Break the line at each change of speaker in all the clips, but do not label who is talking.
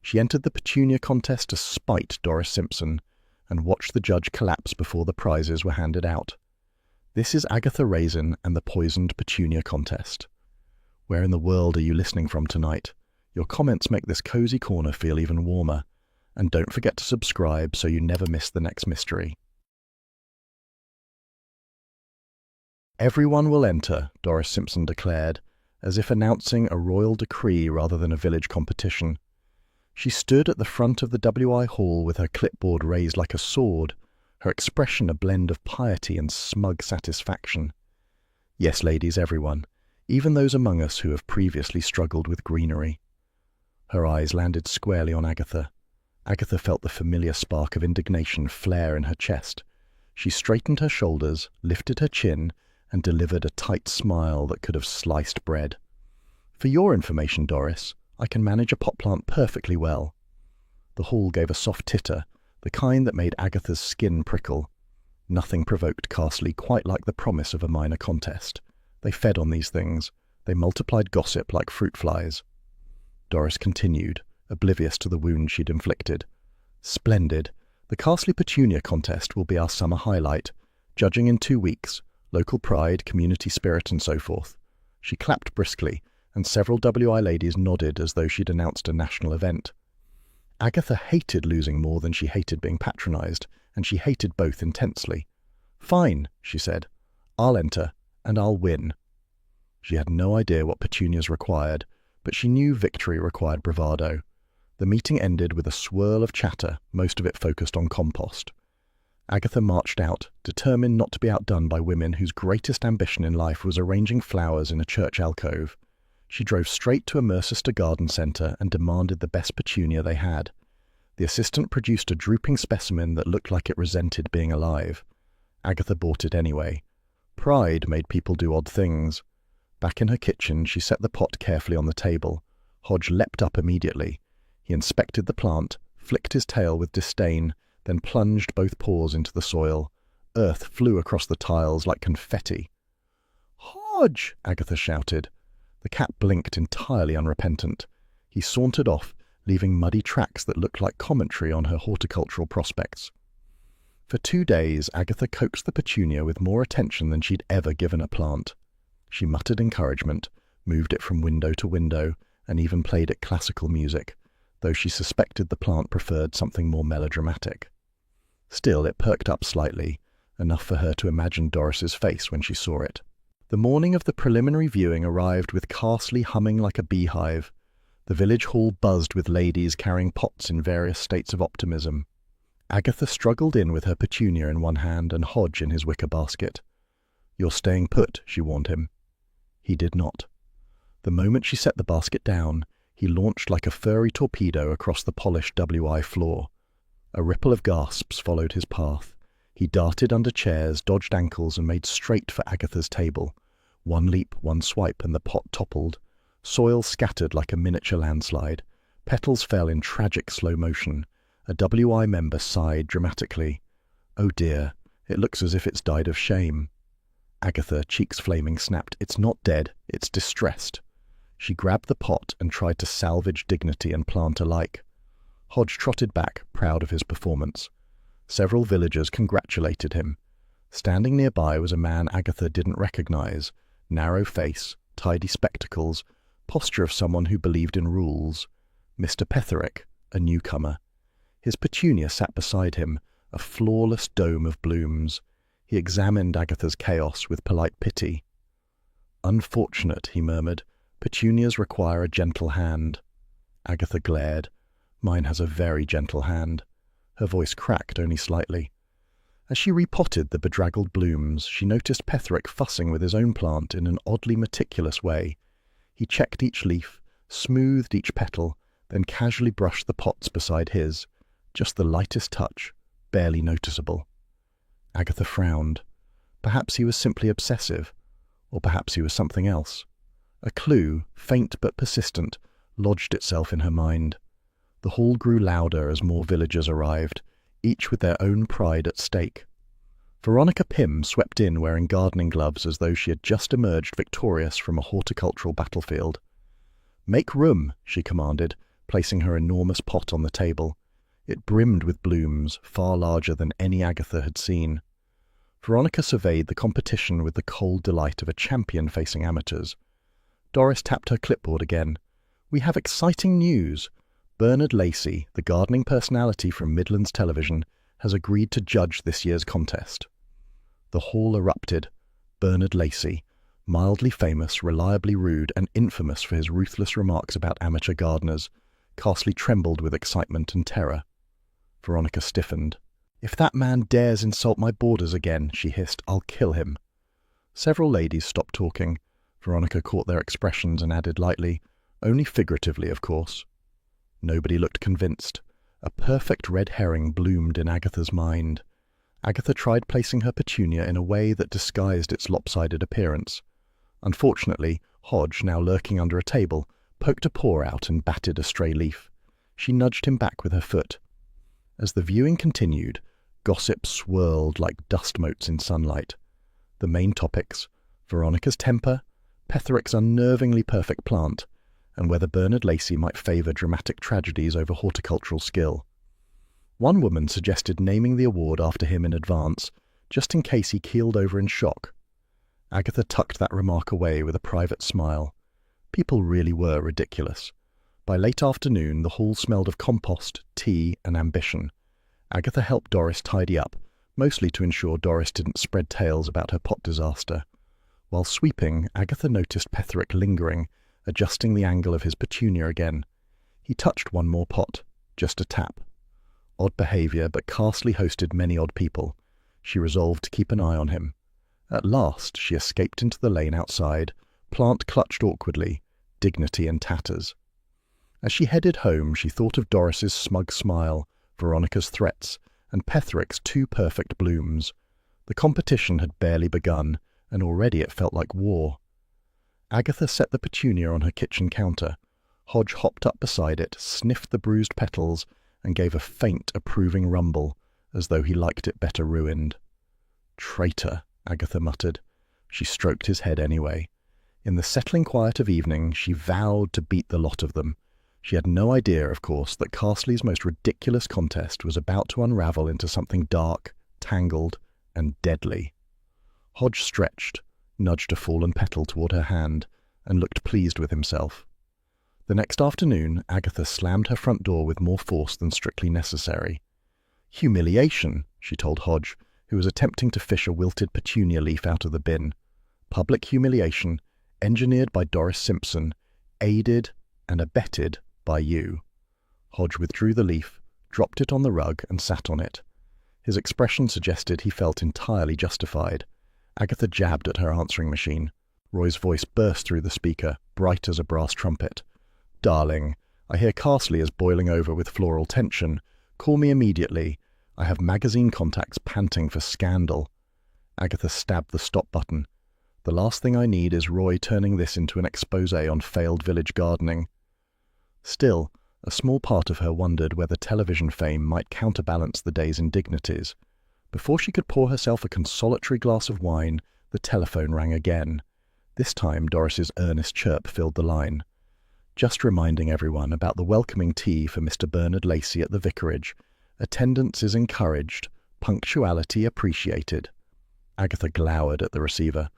She entered the Petunia contest to spite Doris Simpson and watched the judge collapse before the prizes were handed out. This is Agatha Raisin and the Poisoned Petunia contest. Where in the world are you listening from tonight? Your comments make this cozy corner feel even warmer. And don't forget to subscribe so you never miss the next mystery. Everyone will enter, Doris Simpson declared, as if announcing a royal decree rather than a village competition. She stood at the front of the WI hall with her clipboard raised like a sword, her expression a blend of piety and smug satisfaction. Yes, ladies, everyone, even those among us who have previously struggled with greenery. Her eyes landed squarely on Agatha. Agatha felt the familiar spark of indignation flare in her chest. She straightened her shoulders, lifted her chin, and delivered a tight smile that could have sliced bread. For your information, Doris, I can manage a pot plant perfectly well. The hall gave a soft titter, the kind that made Agatha's skin prickle. Nothing provoked Castley quite like the promise of a minor contest. They fed on these things. They multiplied gossip like fruit flies. Doris continued, oblivious to the wound she'd inflicted. Splendid. The Castley Petunia contest will be our summer highlight. Judging in 2 weeks. Local pride, community spirit, and so forth. She clapped briskly, and several WI ladies nodded as though she'd announced a national event. Agatha hated losing more than she hated being patronized, and she hated both intensely. Fine, she said. I'll enter, and I'll win. She had no idea what petunias required, but she knew victory required bravado. The meeting ended with a swirl of chatter, most of it focused on compost. Agatha marched out, determined not to be outdone by women whose greatest ambition in life was arranging flowers in a church alcove. She drove straight to a Mercester garden centre and demanded the best petunia they had. The assistant produced a drooping specimen that looked like it resented being alive. Agatha bought it anyway. Pride made people do odd things. Back in her kitchen, she set the pot carefully on the table. Hodge leapt up immediately. He inspected the plant, flicked his tail with disdain, then plunged both paws into the soil. Earth flew across the tiles like confetti. "Hodge!" Agatha shouted. The cat blinked entirely unrepentant. He sauntered off, leaving muddy tracks that looked like commentary on her horticultural prospects. For 2 days, Agatha coaxed the petunia with more attention than she'd ever given a plant. She muttered encouragement, moved it from window to window, and even played it classical music, though she suspected the plant preferred something more melodramatic. Still, it perked up slightly, enough for her to imagine Doris's face when she saw it. The morning of the preliminary viewing arrived with Castley humming like a beehive. The village hall buzzed with ladies carrying pots in various states of optimism. Agatha struggled in with her petunia in one hand and Hodge in his wicker basket. "You're staying put," she warned him. He did not. The moment she set the basket down, he launched like a furry torpedo across the polished WI floor. A ripple of gasps followed his path. He darted under chairs, dodged ankles, and made straight for Agatha's table. One leap, one swipe, and the pot toppled. Soil scattered like a miniature landslide. Petals fell in tragic slow motion. A WI member sighed dramatically. "Oh dear, it looks as if it's died of shame." Agatha, cheeks flaming, snapped, "It's not dead, it's distressed." She grabbed the pot and tried to salvage dignity and plant alike. Hodge trotted back, proud of his performance. Several villagers congratulated him. Standing nearby was a man Agatha didn't recognize. Narrow face, tidy spectacles, posture of someone who believed in rules. Mr. Petherick, a newcomer. His petunia sat beside him, a flawless dome of blooms. He examined Agatha's chaos with polite pity. "Unfortunate," he murmured. "Petunias require a gentle hand." Agatha glared. "Mine has a very gentle hand." Her voice cracked only slightly. As she repotted the bedraggled blooms, she noticed Petherick fussing with his own plant in an oddly meticulous way. He checked each leaf, smoothed each petal, then casually brushed the pots beside his. Just the lightest touch, barely noticeable. Agatha frowned. Perhaps he was simply obsessive, or perhaps he was something else. A clue, faint but persistent, lodged itself in her mind. The hall grew louder as more villagers arrived, each with their own pride at stake. Veronica Pym swept in wearing gardening gloves as though she had just emerged victorious from a horticultural battlefield. "Make room," she commanded, placing her enormous pot on the table. It brimmed with blooms, far larger than any Agatha had seen. Veronica surveyed the competition with the cold delight of a champion facing amateurs. Doris tapped her clipboard again. "We have exciting news. Bernard Lacey, the gardening personality from Midlands Television, has agreed to judge this year's contest." The hall erupted. Bernard Lacey, mildly famous, reliably rude, and infamous for his ruthless remarks about amateur gardeners, Carsley trembled with excitement and terror. Veronica stiffened. "If that man dares insult my boarders again," she hissed, "I'll kill him." Several ladies stopped talking. Veronica caught their expressions and added lightly, "Only figuratively, of course." Nobody looked convinced. A perfect red herring bloomed in Agatha's mind. Agatha tried placing her Petunia in a way that disguised its lopsided appearance. Unfortunately, Hodge, now lurking under a table, poked a paw out and batted a stray leaf. She nudged him back with her foot. As the viewing continued, gossip swirled like dust motes in sunlight. The main topics: Veronica's temper, Petherick's unnervingly perfect plant, and whether Bernard Lacey might favour dramatic tragedies over horticultural skill. One woman suggested naming the award after him in advance, just in case he keeled over in shock. Agatha tucked that remark away with a private smile. People really were ridiculous. By late afternoon, the hall smelled of compost, tea, and ambition. Agatha helped Doris tidy up, mostly to ensure Doris didn't spread tales about her pot disaster. While sweeping, Agatha noticed Petherick lingering, adjusting the angle of his Petunia again. He touched one more pot, just a tap. Odd behaviour, but Carsley hosted many odd people. She resolved to keep an eye on him. At last, she escaped into the lane outside, plant clutched awkwardly, dignity in tatters. As she headed home, she thought of Doris's smug smile, Veronica's threats, and Petherick's 2 perfect blooms. The competition had barely begun, and already it felt like war. Agatha set the Petunia on her kitchen counter. Hodge hopped up beside it, sniffed the bruised petals, and gave a faint, approving rumble, as though he liked it better ruined. "Traitor," Agatha muttered. She stroked his head anyway. In the settling quiet of evening, she vowed to beat the lot of them. She had no idea, of course, that Carsley's most ridiculous contest was about to unravel into something dark, tangled, and deadly. Hodge stretched, nudged a fallen petal toward her hand, and looked pleased with himself. The next afternoon, Agatha slammed her front door with more force than strictly necessary. "Humiliation," she told Hodge, who was attempting to fish a wilted Petunia leaf out of the bin. "Public humiliation, engineered by Doris Simpson, aided and abetted by you." Hodge withdrew the leaf, dropped it on the rug, and sat on it. His expression suggested he felt entirely justified. Agatha jabbed at her answering machine. Roy's voice burst through the speaker, bright as a brass trumpet. "Darling, I hear Carsley is boiling over with floral tension. Call me immediately. I have magazine contacts panting for scandal." Agatha stabbed the stop button. "The last thing I need is Roy turning this into an exposé on failed village gardening." Still, a small part of her wondered whether television fame might counterbalance the day's indignities. Before she could pour herself a consolatory glass of wine, the telephone rang again. This time Doris's earnest chirp filled the line. "Just reminding everyone about the welcoming tea for Mr. Bernard Lacey at the vicarage. Attendance is encouraged, punctuality appreciated." Agatha glowered at the receiver.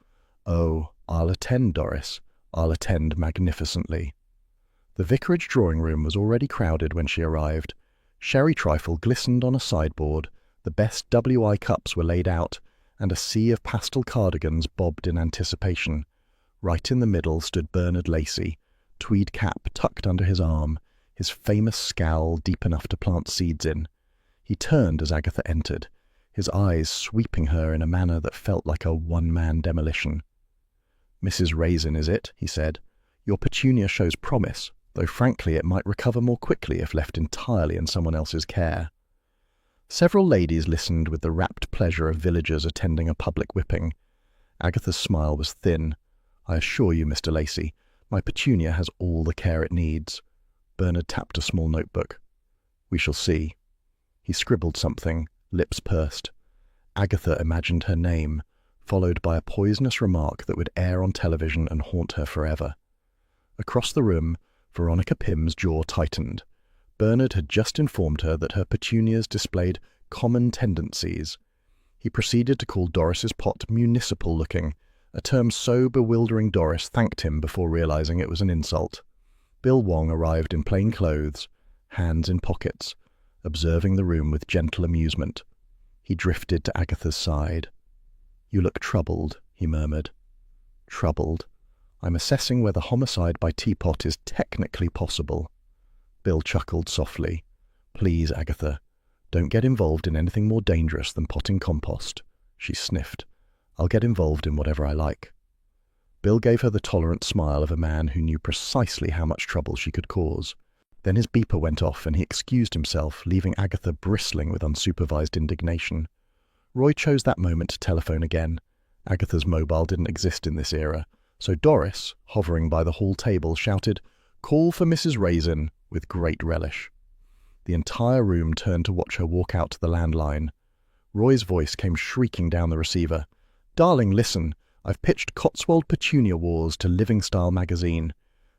"Oh, I'll attend, Doris. I'll attend magnificently." The vicarage drawing-room was already crowded when she arrived. Sherry trifle glistened on a sideboard, the best WI cups were laid out, and a sea of pastel cardigans bobbed in anticipation. Right in the middle stood Bernard Lacey, tweed cap tucked under his arm, his famous scowl deep enough to plant seeds in. He turned as Agatha entered, his eyes sweeping her in a manner that felt like a one-man demolition. "Mrs. Raisin, is it?" he said. "Your Petunia shows promise, though frankly it might recover more quickly if left entirely in someone else's care." Several ladies listened with the rapt pleasure of villagers attending a public whipping. Agatha's smile was thin. "I assure you, Mr. Lacey, my Petunia has all the care it needs." Bernard tapped a small notebook. "We shall see." He scribbled something, lips pursed. Agatha imagined her name, followed by a poisonous remark that would air on television and haunt her forever. Across the room, Veronica Pym's jaw tightened. Bernard had just informed her that her petunias displayed common tendencies. He proceeded to call Doris's pot municipal-looking, a term so bewildering Doris thanked him before realizing it was an insult. Bill Wong arrived in plain clothes, hands in pockets, observing the room with gentle amusement. He drifted to Agatha's side. "You look troubled," he murmured. "Troubled. I'm assessing whether homicide by teapot is technically possible." Bill chuckled softly. "Please, Agatha, don't get involved in anything more dangerous than potting compost." She sniffed. "I'll get involved in whatever I like." Bill gave her the tolerant smile of a man who knew precisely how much trouble she could cause. Then his beeper went off and he excused himself, leaving Agatha bristling with unsupervised indignation. Roy chose that moment to telephone again. Agatha's mobile didn't exist in this era, so Doris, hovering by the hall table, shouted, "Call for Mrs. Raisin," with great relish. The entire room turned to watch her walk out to the landline. Roy's voice came shrieking down the receiver. "Darling, listen. I've pitched Cotswold Petunia Wars to Living Style magazine.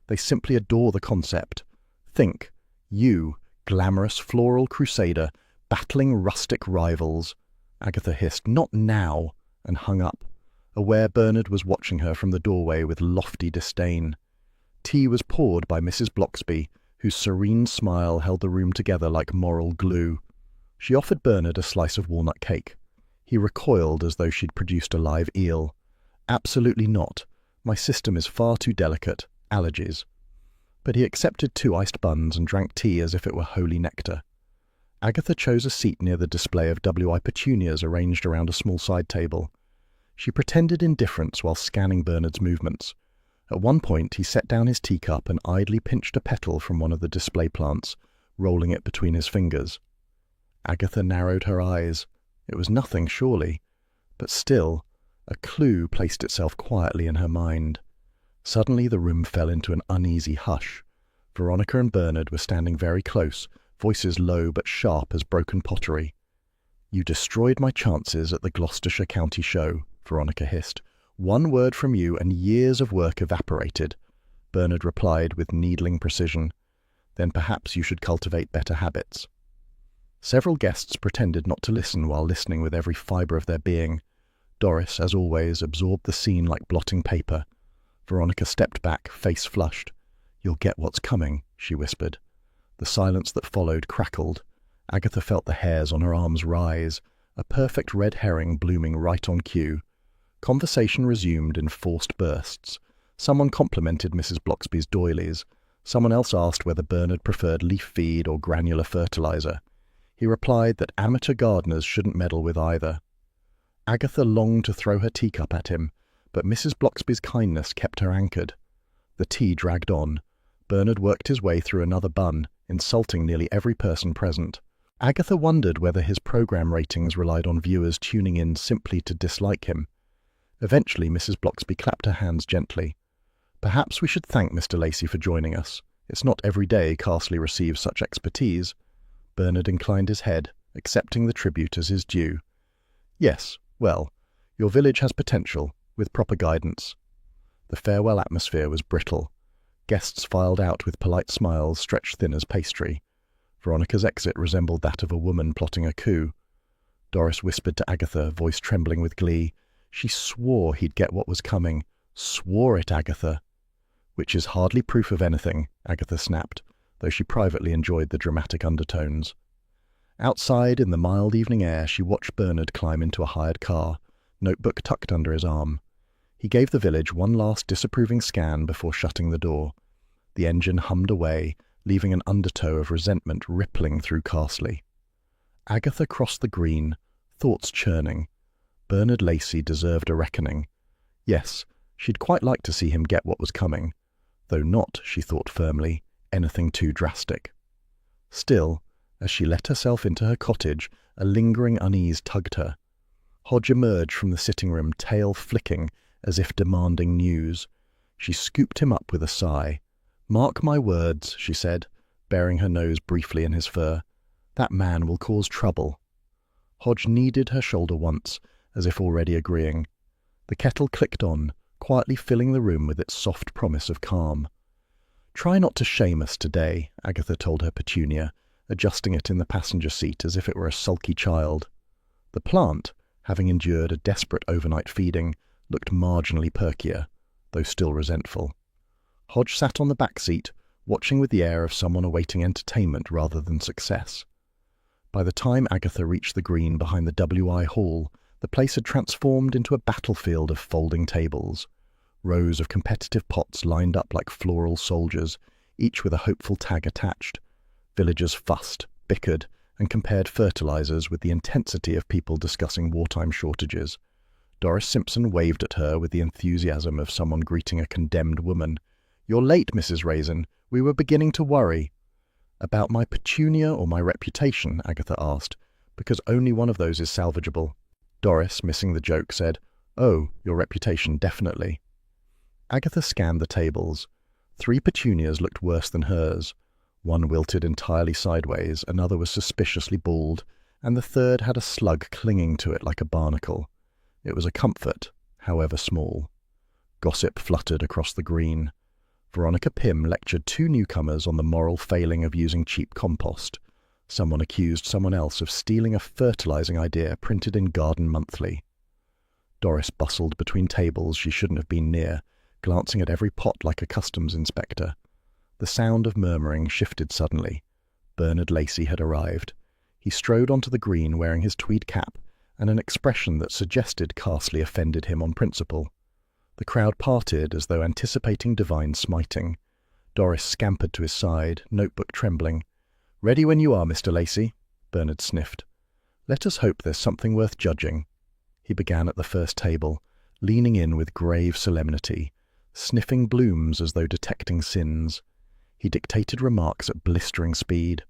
They simply adore the concept. Think, you, glamorous floral crusader, battling rustic rivals." Agatha hissed, "Not now," and hung up, aware Bernard was watching her from the doorway with lofty disdain. Tea was poured by Mrs. Bloxby, whose serene smile held the room together like moral glue. She offered Bernard a slice of walnut cake. He recoiled as though she'd produced a live eel. "Absolutely not. My system is far too delicate. Allergies." But he accepted 2 iced buns and drank tea as if it were holy nectar. Agatha chose a seat near the display of WI petunias arranged around a small side table. She pretended indifference while scanning Bernard's movements. At one point he set down his teacup and idly pinched a petal from one of the display plants, rolling it between his fingers. Agatha narrowed her eyes. It was nothing, surely. But still, a clue placed itself quietly in her mind. Suddenly the room fell into an uneasy hush. Veronica and Bernard were standing very close, voices low but sharp as broken pottery. "You destroyed my chances at the Gloucestershire County Show," Veronica hissed. "One word from you and years of work evaporated," Bernard replied with needling precision. "Then perhaps you should cultivate better habits." Several guests pretended not to listen while listening with every fibre of their being. Doris, as always, absorbed the scene like blotting paper. Veronica stepped back, face flushed. "You'll get what's coming," she whispered. The silence that followed crackled. Agatha felt the hairs on her arms rise, a perfect red herring blooming right on cue. Conversation resumed in forced bursts. Someone complimented Mrs. Bloxby's doilies. Someone else asked whether Bernard preferred leaf feed or granular fertilizer. He replied that amateur gardeners shouldn't meddle with either. Agatha longed to throw her teacup at him, but Mrs. Bloxby's kindness kept her anchored. The tea dragged on. Bernard worked his way through another bun, insulting nearly every person present. Agatha wondered whether his program ratings relied on viewers tuning in simply to dislike him. Eventually, Mrs. Bloxby clapped her hands gently. "Perhaps we should thank Mr. Lacey for joining us. It's not every day Carsley receives such expertise." Bernard inclined his head, accepting the tribute as his due. "Yes, well, your village has potential, with proper guidance." The farewell atmosphere was brittle. Guests filed out with polite smiles stretched thin as pastry. Veronica's exit resembled that of a woman plotting a coup. Doris whispered to Agatha, voice trembling with glee. She swore he'd get what was coming. "Swore it, Agatha." "Which is hardly proof of anything," Agatha snapped, though she privately enjoyed the dramatic undertones. Outside, in the mild evening air, she watched Bernard climb into a hired car, notebook tucked under his arm. He gave the village one last disapproving scan before shutting the door. The engine hummed away, leaving an undertow of resentment rippling through Carsley. Agatha crossed the green, thoughts churning. Bernard Lacey deserved a reckoning. Yes, she'd quite like to see him get what was coming, though not, she thought firmly, anything too drastic. Still, as she let herself into her cottage, a lingering unease tugged her. Hodge emerged from the sitting room, tail flicking, as if demanding news. She scooped him up with a sigh. "Mark my words," she said, burying her nose briefly in his fur. "That man will cause trouble." Hodge kneaded her shoulder once, as if already agreeing. The kettle clicked on, quietly filling the room with its soft promise of calm. "Try not to shame us today," Agatha told her Petunia, adjusting it in the passenger seat as if it were a sulky child. The plant, having endured a desperate overnight feeding, looked marginally perkier, though still resentful. Hodge sat on the back seat, watching with the air of someone awaiting entertainment rather than success. By the time Agatha reached the green behind the WI Hall, the place had transformed into a battlefield of folding tables. Rows of competitive pots lined up like floral soldiers, each with a hopeful tag attached. Villagers fussed, bickered, and compared fertilizers with the intensity of people discussing wartime shortages. Doris Simpson waved at her with the enthusiasm of someone greeting a condemned woman. "You're late, Mrs. Raisin. We were beginning to worry." "About my Petunia or my reputation?" Agatha asked, "because only one of those is salvageable." Doris, missing the joke, said, "Oh, your reputation, definitely." Agatha scanned the tables. 3 petunias looked worse than hers. One wilted entirely sideways, another was suspiciously bald, and the third had a slug clinging to it like a barnacle. It was a comfort, however small. Gossip fluttered across the green. Veronica Pym lectured 2 newcomers on the moral failing of using cheap compost. Someone accused someone else of stealing a fertilizing idea printed in Garden Monthly. Doris bustled between tables she shouldn't have been near, glancing at every pot like a customs inspector. The sound of murmuring shifted suddenly. Bernard Lacey had arrived. He strode onto the green wearing his tweed cap and an expression that suggested Carsley offended him on principle. The crowd parted as though anticipating divine smiting. Doris scampered to his side, notebook trembling. "Ready when you are, Mr. Lacey," Bernard sniffed. "Let us hope there's something worth judging." He began at the first table, leaning in with grave solemnity, sniffing blooms as though detecting sins. He dictated remarks at blistering speed.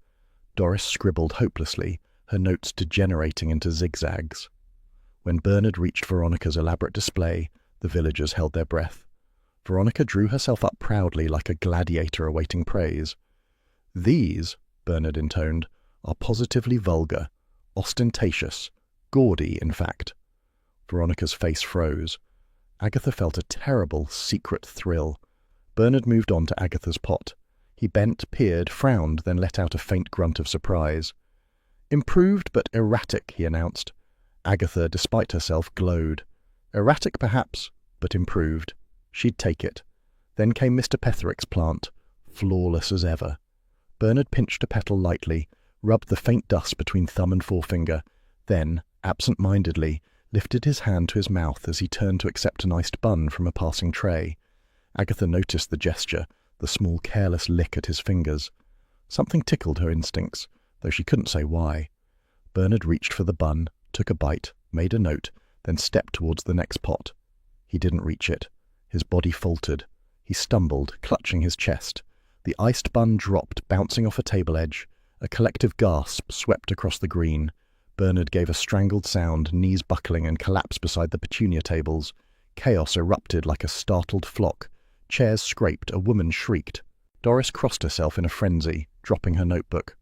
Doris scribbled hopelessly, her notes degenerating into zigzags. When Bernard reached Veronica's elaborate display, the villagers held their breath. Veronica drew herself up proudly like a gladiator awaiting praise. "These," Bernard intoned, "are positively vulgar, ostentatious, gaudy, in fact." Veronica's face froze. Agatha felt a terrible, secret thrill. Bernard moved on to Agatha's pot. He bent, peered, frowned, then let out a faint grunt of surprise. "Improved but erratic," he announced. Agatha, despite herself, glowed. Erratic, perhaps, but improved. She'd take it. Then came Mr. Petherick's plant, flawless as ever. Bernard pinched a petal lightly, rubbed the faint dust between thumb and forefinger, then, absent-mindedly, lifted his hand to his mouth as he turned to accept an iced bun from a passing tray. Agatha noticed the gesture, the small careless lick at his fingers. Something tickled her instincts, though she couldn't say why. Bernard reached for the bun, took a bite, made a note, then stepped towards the next pot. He didn't reach it. His body faltered. He stumbled, clutching his chest. The iced bun dropped, bouncing off a table edge. A collective gasp swept across the green. Bernard gave a strangled sound, knees buckling, and collapsed beside the Petunia tables. Chaos erupted like a startled flock. Chairs scraped, a woman shrieked. Doris crossed herself in a frenzy, dropping her notebook.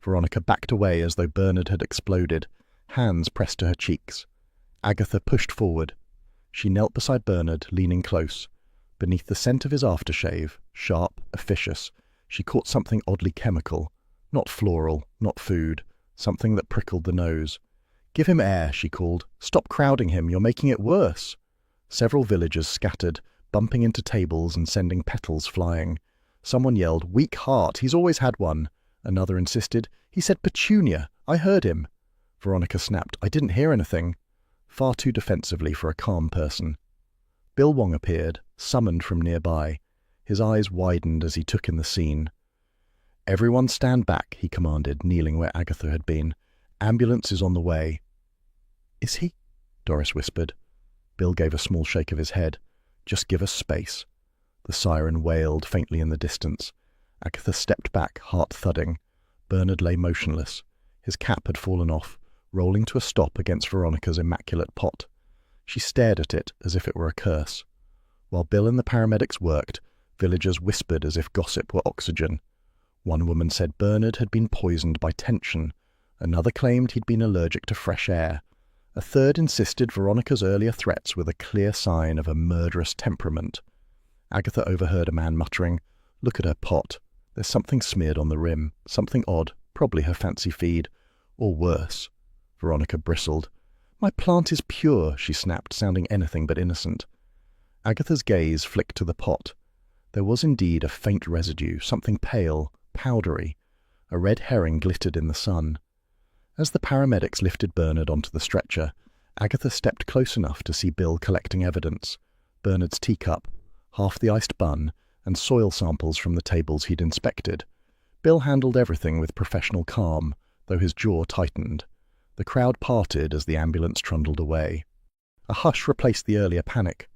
Veronica backed away as though Bernard had exploded, hands pressed to her cheeks. Agatha pushed forward. She knelt beside Bernard, leaning close. Beneath the scent of his aftershave, sharp, officious, she caught something oddly chemical. Not floral, not food, something that prickled the nose. "Give him air," she called. "Stop crowding him, you're making it worse." Several villagers scattered, bumping into tables and sending petals flying. Someone yelled, "Weak heart, he's always had one." Another insisted, "He said Petunia, I heard him." Veronica snapped, "I didn't hear anything," far too defensively for a calm person. Bill Wong appeared, summoned from nearby. His eyes widened as he took in the scene. "Everyone stand back," he commanded, kneeling where Agatha had been. "Ambulance is on the way." "Is he?" Doris whispered. Bill gave a small shake of his head. "Just give us space." The siren wailed faintly in the distance. Agatha stepped back, heart thudding. Bernard lay motionless. His cap had fallen off, rolling to a stop against Veronica's immaculate pot. She stared at it as if it were a curse. While Bill and the paramedics worked, villagers whispered as if gossip were oxygen. One woman said Bernard had been poisoned by tension. Another claimed he'd been allergic to fresh air. A third insisted Veronica's earlier threats were the clear sign of a murderous temperament. Agatha overheard a man muttering, Look at her pot. There's something smeared on the rim, something odd, probably her fancy feed. Or worse. Veronica bristled. My plant is pure, she snapped, sounding anything but innocent. Agatha's gaze flicked to the pot. There was indeed a faint residue, something pale, powdery. A red herring glittered in the sun. As the paramedics lifted Bernard onto the stretcher, Agatha stepped close enough to see Bill collecting evidence. Bernard's teacup, half the iced bun, and soil samples from the tables he'd inspected. Bill handled everything with professional calm, though his jaw tightened. The crowd parted as the ambulance trundled away. A hush replaced the earlier panic.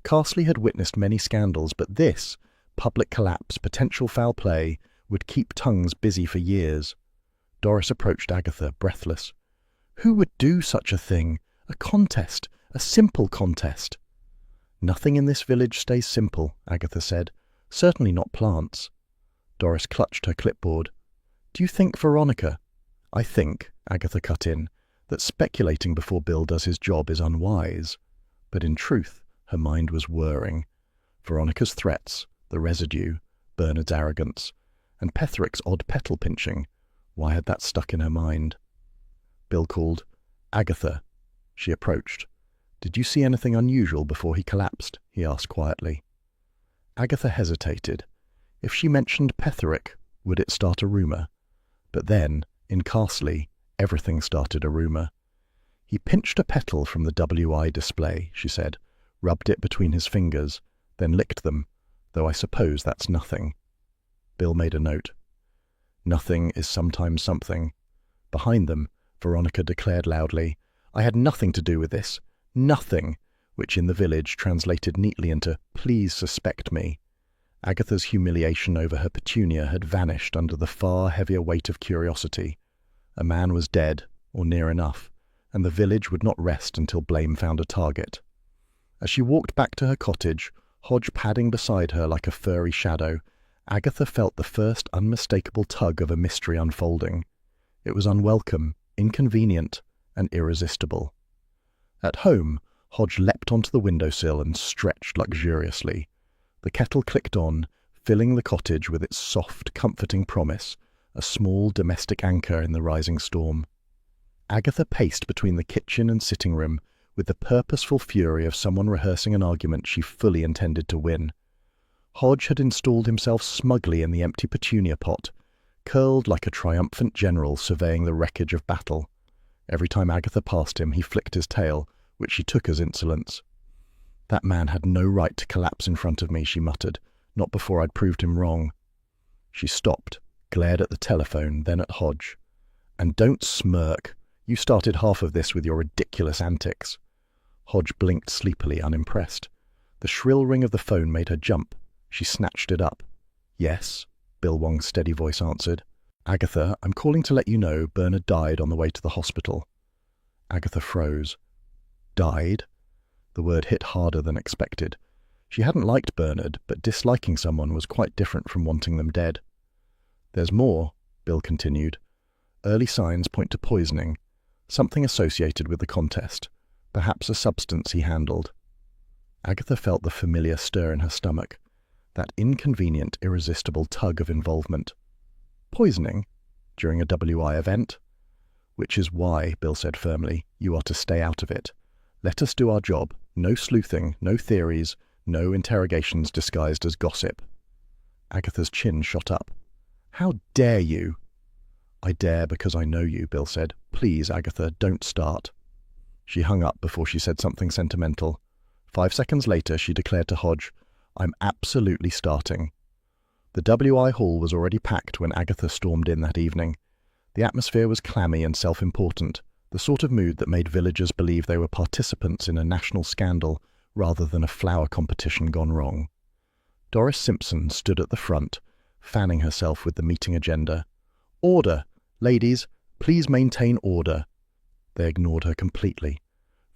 Carsley had witnessed many scandals, but this, public collapse, potential foul play, would keep tongues busy for years. Doris approached Agatha, breathless. Who would do such a thing? A contest, a simple contest. Nothing in this village stays simple, Agatha said. Certainly not plants. Doris clutched her clipboard. Do you think, Veronica? I think, Agatha cut in, that speculating before Bill does his job is unwise. But in truth, her mind was whirring. Veronica's threats, the residue, Bernard's arrogance, and Petherick's odd petal pinching. Why had that stuck in her mind? Bill called, Agatha. She approached. Did you see anything unusual before he collapsed? He asked quietly. Agatha hesitated. If she mentioned Petherick, would it start a rumour? But then, in Carsley, everything started a rumour. He pinched a petal from the WI display, she said, rubbed it between his fingers, then licked them, though I suppose that's nothing. Bill made a note. Nothing is sometimes something. Behind them, Veronica declared loudly, I had nothing to do with this. Nothing, which in the village translated neatly into, please suspect me. Agatha's humiliation over her Petunia had vanished under the far heavier weight of curiosity. A man was dead, or near enough, and the village would not rest until blame found a target. As she walked back to her cottage, Hodge padding beside her like a furry shadow, Agatha felt the first unmistakable tug of a mystery unfolding. It was unwelcome, inconvenient, and irresistible. At home, Hodge leapt onto the windowsill and stretched luxuriously. The kettle clicked on, filling the cottage with its soft, comforting promise, a small domestic anchor in the rising storm. Agatha paced between the kitchen and sitting room with the purposeful fury of someone rehearsing an argument she fully intended to win. Hodge had installed himself smugly in the empty Petunia pot, curled like a triumphant general surveying the wreckage of battle. Every time Agatha passed him, he flicked his tail, which she took as insolence. That man had no right to collapse in front of me, she muttered, not before I'd proved him wrong. She stopped, glared at the telephone, then at Hodge. And don't smirk. You started half of this with your ridiculous antics. Hodge blinked sleepily, unimpressed. The shrill ring of the phone made her jump. She snatched it up. Yes, Bill Wong's steady voice answered. Agatha, I'm calling to let you know Bernard died on the way to the hospital. Agatha froze. Died? The word hit harder than expected. She hadn't liked Bernard, but disliking someone was quite different from wanting them dead. There's more, Bill continued. Early signs point to poisoning, something associated with the contest, perhaps a substance he handled. Agatha felt the familiar stir in her stomach, that inconvenient, irresistible tug of involvement. Poisoning? During a WI event? Which is why, Bill said firmly, you are to stay out of it. Let us do our job. No sleuthing, no theories, no interrogations disguised as gossip. Agatha's chin shot up. How dare you? I dare because I know you, Bill said. Please, Agatha, don't start. She hung up before she said something sentimental. 5 seconds later, she declared to Hodge, I'm absolutely starting. The WI hall was already packed when Agatha stormed in that evening. The atmosphere was clammy and self-important, the sort of mood that made villagers believe they were participants in a national scandal rather than a flower competition gone wrong. Doris Simpson stood at the front, fanning herself with the meeting agenda. Order! Ladies, please maintain order. They ignored her completely.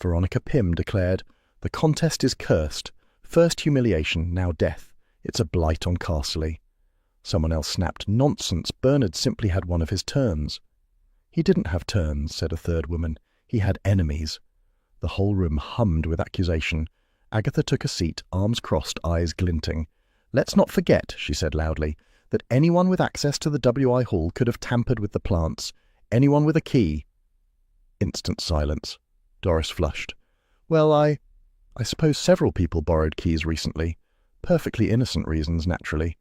Veronica Pym declared, The contest is cursed. First humiliation, now death. It's a blight on Carsley. Someone else snapped, Nonsense, Bernard simply had one of his turns. He didn't have turns, said a third woman. He had enemies. The whole room hummed with accusation. Agatha took a seat, arms crossed, eyes glinting. Let's not forget, she said loudly, that anyone with access to the WI Hall could have tampered with the plants. Anyone with a key. Instant silence. Doris flushed. Well, I suppose several people borrowed keys recently. Perfectly innocent reasons, naturally.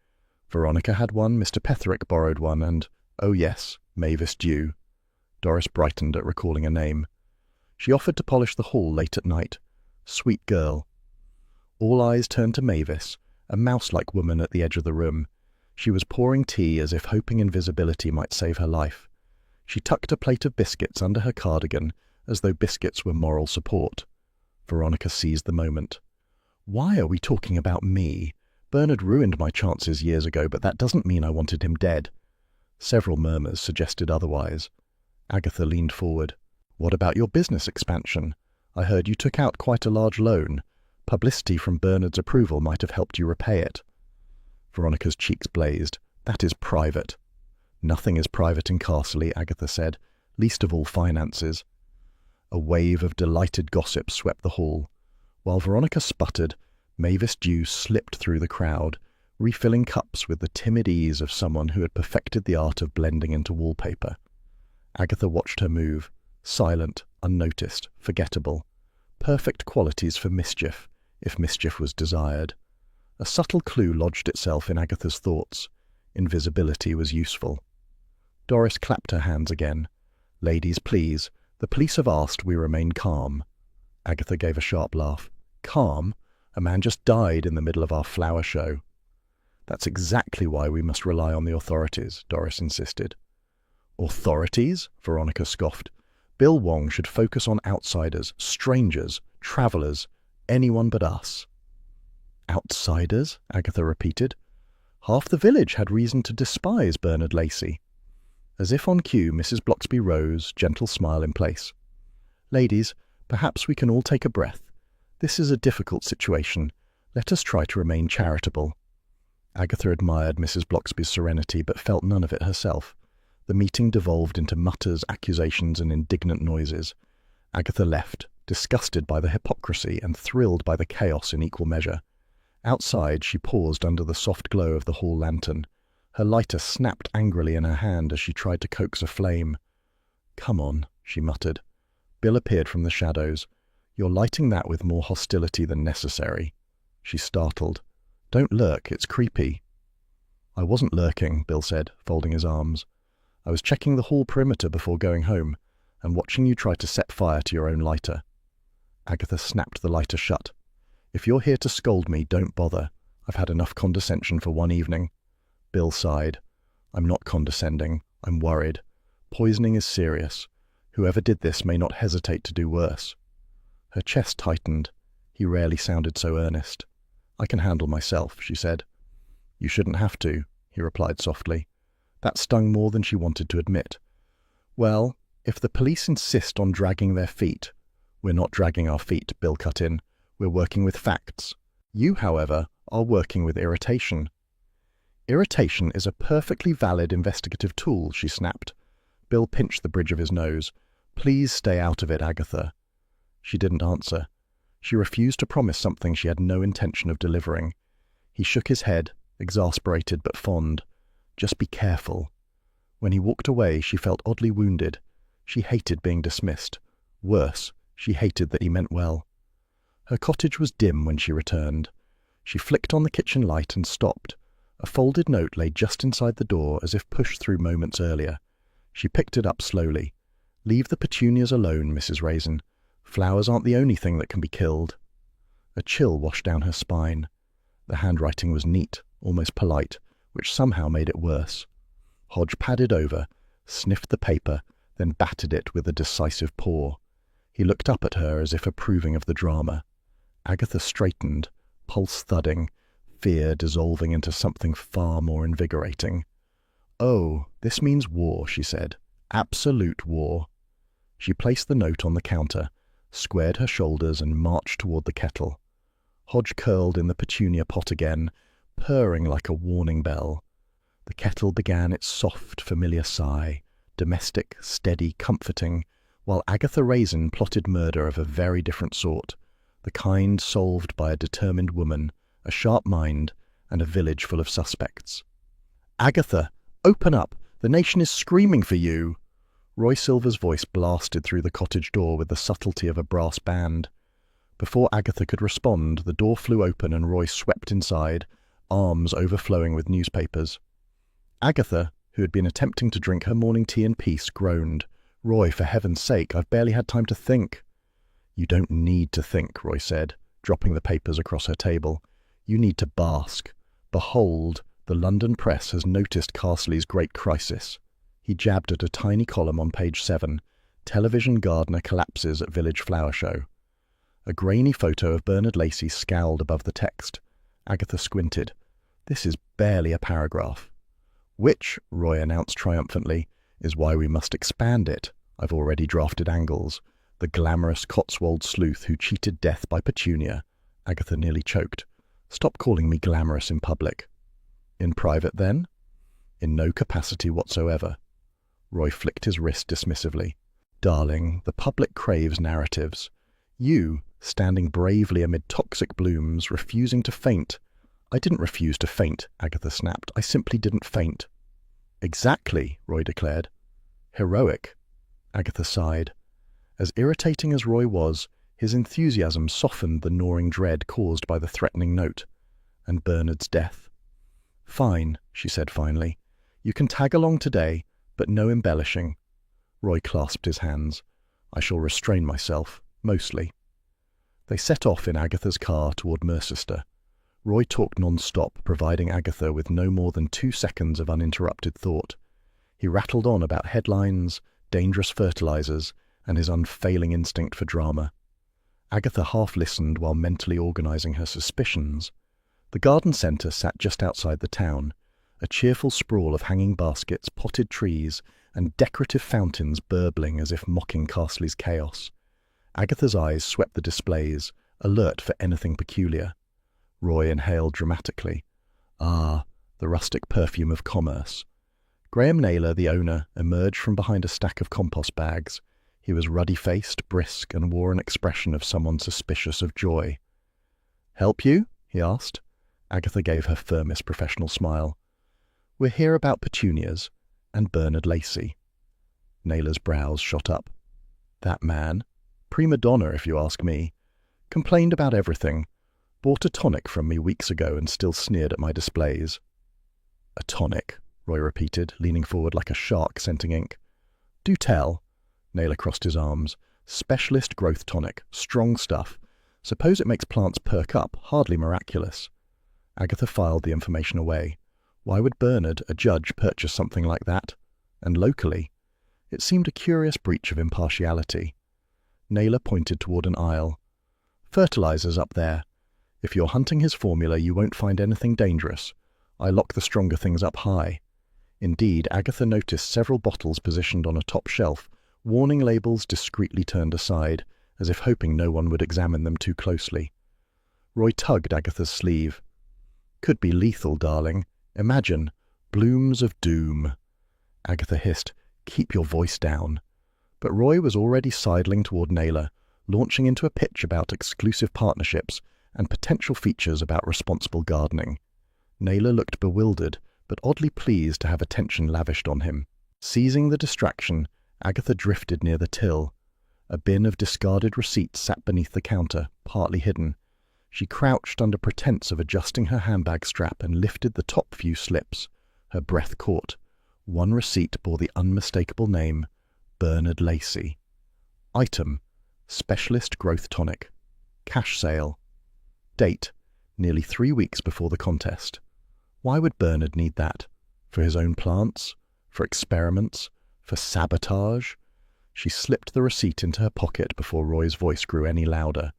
Veronica had one, Mr. Petherick borrowed one, and, oh yes, Mavis Dew. Doris brightened at recalling a name. She offered to polish the hall late at night. Sweet girl. All eyes turned to Mavis, a mouse-like woman at the edge of the room. She was pouring tea as if hoping invisibility might save her life. She tucked a plate of biscuits under her cardigan, as though biscuits were moral support. Veronica seized the moment. Why are we talking about me? Bernard ruined my chances years ago, but that doesn't mean I wanted him dead. Several murmurs suggested otherwise. Agatha leaned forward. What about your business expansion? I heard you took out quite a large loan. Publicity from Bernard's approval might have helped you repay it. Veronica's cheeks blazed. That is private. Nothing is private in Castley, Agatha said, least of all finances. A wave of delighted gossip swept the hall. While Veronica sputtered, Mavis Dew slipped through the crowd, refilling cups with the timid ease of someone who had perfected the art of blending into wallpaper. Agatha watched her move, silent, unnoticed, forgettable. Perfect qualities for mischief, if mischief was desired. A subtle clue lodged itself in Agatha's thoughts. Invisibility was useful. Doris clapped her hands again. Ladies, please. The police have asked we remain calm. Agatha gave a sharp laugh. Calm? A man just died in the middle of our flower show. That's exactly why we must rely on the authorities, Doris insisted. Authorities? Veronica scoffed. Bill Wong should focus on outsiders, strangers, travellers, anyone but us. Outsiders? Agatha repeated. Half the village had reason to despise Bernard Lacey. As if on cue, Mrs. Bloxby rose, gentle smile in place. Ladies, perhaps we can all take a breath. This is a difficult situation. Let us try to remain charitable. Agatha admired Mrs. Bloxby's serenity, but felt none of it herself. The meeting devolved into mutters, accusations, and indignant noises. Agatha left, disgusted by the hypocrisy and thrilled by the chaos in equal measure. Outside, she paused under the soft glow of the hall lantern. Her lighter snapped angrily in her hand as she tried to coax a flame. Come on, she muttered. Bill appeared from the shadows. You're lighting that with more hostility than necessary. She startled. Don't lurk, it's creepy. I wasn't lurking, Bill said, folding his arms. I was checking the hall perimeter before going home, and watching you try to set fire to your own lighter. Agatha snapped the lighter shut. If you're here to scold me, don't bother. I've had enough condescension for one evening. Bill sighed. I'm not condescending. I'm worried. Poisoning is serious. Whoever did this may not hesitate to do worse. Her chest tightened. He rarely sounded so earnest. I can handle myself, she said. You shouldn't have to, he replied softly. That stung more than she wanted to admit. Well, if the police insist on dragging their feet— We're not dragging our feet, Bill cut in. We're working with facts. You, however, are working with irritation. Irritation is a perfectly valid investigative tool, she snapped. Bill pinched the bridge of his nose. Please stay out of it, Agatha. She didn't answer. She refused to promise something she had no intention of delivering. He shook his head, exasperated but fond. Just be careful. When he walked away, she felt oddly wounded. She hated being dismissed. Worse, she hated that he meant well. Her cottage was dim when she returned. She flicked on the kitchen light and stopped. A folded note lay just inside the door, as if pushed through moments earlier. She picked it up slowly. Leave the petunias alone, Mrs. Raisin. Flowers aren't the only thing that can be killed. A chill washed down her spine. The handwriting was neat, almost polite, which somehow made it worse. Hodge padded over, sniffed the paper, then battered it with a decisive paw. He looked up at her as if approving of the drama. Agatha straightened, pulse thudding, fear dissolving into something far more invigorating. Oh, this means war, she said. Absolute war. She placed the note on the counter, squared her shoulders and marched toward the kettle. Hodge curled in the petunia pot again, purring like a warning bell. The kettle began its soft, familiar sigh, domestic, steady, comforting, while Agatha Raisin plotted murder of a very different sort, the kind solved by a determined woman, a sharp mind, and a village full of suspects. "Agatha, open up! The nation is screaming for you!" Roy Silver's voice blasted through the cottage door with the subtlety of a brass band. Before Agatha could respond, the door flew open and Roy swept inside, arms overflowing with newspapers. Agatha, who had been attempting to drink her morning tea in peace, groaned. "Roy, for heaven's sake, I've barely had time to think." "You don't need to think," Roy said, dropping the papers across her table. "You need to bask. Behold, the London press has noticed Carsley's great crisis." He jabbed at a tiny column on page 7, "Television Gardener Collapses at Village Flower Show." A grainy photo of Bernard Lacey scowled above the text. Agatha squinted. "This is barely a paragraph." "Which," Roy announced triumphantly, "is why we must expand it. I've already drafted angles. The glamorous Cotswold sleuth who cheated death by Petunia." Agatha nearly choked. "Stop calling me glamorous in public." "In private, then?" "In no capacity whatsoever." Roy flicked his wrist dismissively. "Darling, the public craves narratives. You, standing bravely amid toxic blooms, refusing to faint." "I didn't refuse to faint," Agatha snapped. "I simply didn't faint." "Exactly," Roy declared. "Heroic." Agatha sighed. As irritating as Roy was, his enthusiasm softened the gnawing dread caused by the threatening note. And Bernard's death. "Fine," she said finally. "You can tag along today, but no embellishing." Roy clasped his hands. "I shall restrain myself, mostly." They set off in Agatha's car toward Mercester. Roy talked non-stop, providing Agatha with no more than 2 seconds of uninterrupted thought. He rattled on about headlines, dangerous fertilizers, and his unfailing instinct for drama. Agatha half-listened while mentally organizing her suspicions. The garden centre sat just outside the town, a cheerful sprawl of hanging baskets, potted trees, and decorative fountains burbling as if mocking Carsley's chaos. Agatha's eyes swept the displays, alert for anything peculiar. Roy inhaled dramatically. Ah, the rustic perfume of commerce. Graham Naylor, the owner, emerged from behind a stack of compost bags. He was ruddy-faced, brisk, and wore an expression of someone suspicious of joy. "Help you?" he asked. Agatha gave her firmest professional smile. "We're here about Petunias and Bernard Lacey." Naylor's brows shot up. "That man? Prima donna, if you ask me. Complained about everything. Bought a tonic from me weeks ago and still sneered at my displays." "A tonic," Roy repeated, leaning forward like a shark scenting ink. "Do tell." Naylor crossed his arms. "Specialist growth tonic. Strong stuff. Suppose it makes plants perk up. Hardly miraculous." Agatha filed the information away. Why would Bernard, a judge, purchase something like that? And locally? It seemed a curious breach of impartiality. Naylor pointed toward an aisle. "Fertilizers up there. If you're hunting his formula, you won't find anything dangerous. I lock the stronger things up high." Indeed, Agatha noticed several bottles positioned on a top shelf, warning labels discreetly turned aside, as if hoping no one would examine them too closely. Roy tugged Agatha's sleeve. "Could be lethal, darling. Imagine, blooms of doom." Agatha hissed, "Keep your voice down." But Roy was already sidling toward Naylor, launching into a pitch about exclusive partnerships and potential features about responsible gardening. Naylor looked bewildered, but oddly pleased to have attention lavished on him. Seizing the distraction, Agatha drifted near the till. A bin of discarded receipts sat beneath the counter, partly hidden. She crouched under pretense of adjusting her handbag strap and lifted the top few slips. Her breath caught. One receipt bore the unmistakable name, Bernard Lacey. Item, Specialist Growth Tonic. Cash sale. Date, nearly 3 weeks before the contest. Why would Bernard need that? For his own plants? For experiments? For sabotage? She slipped the receipt into her pocket before Roy's voice grew any louder.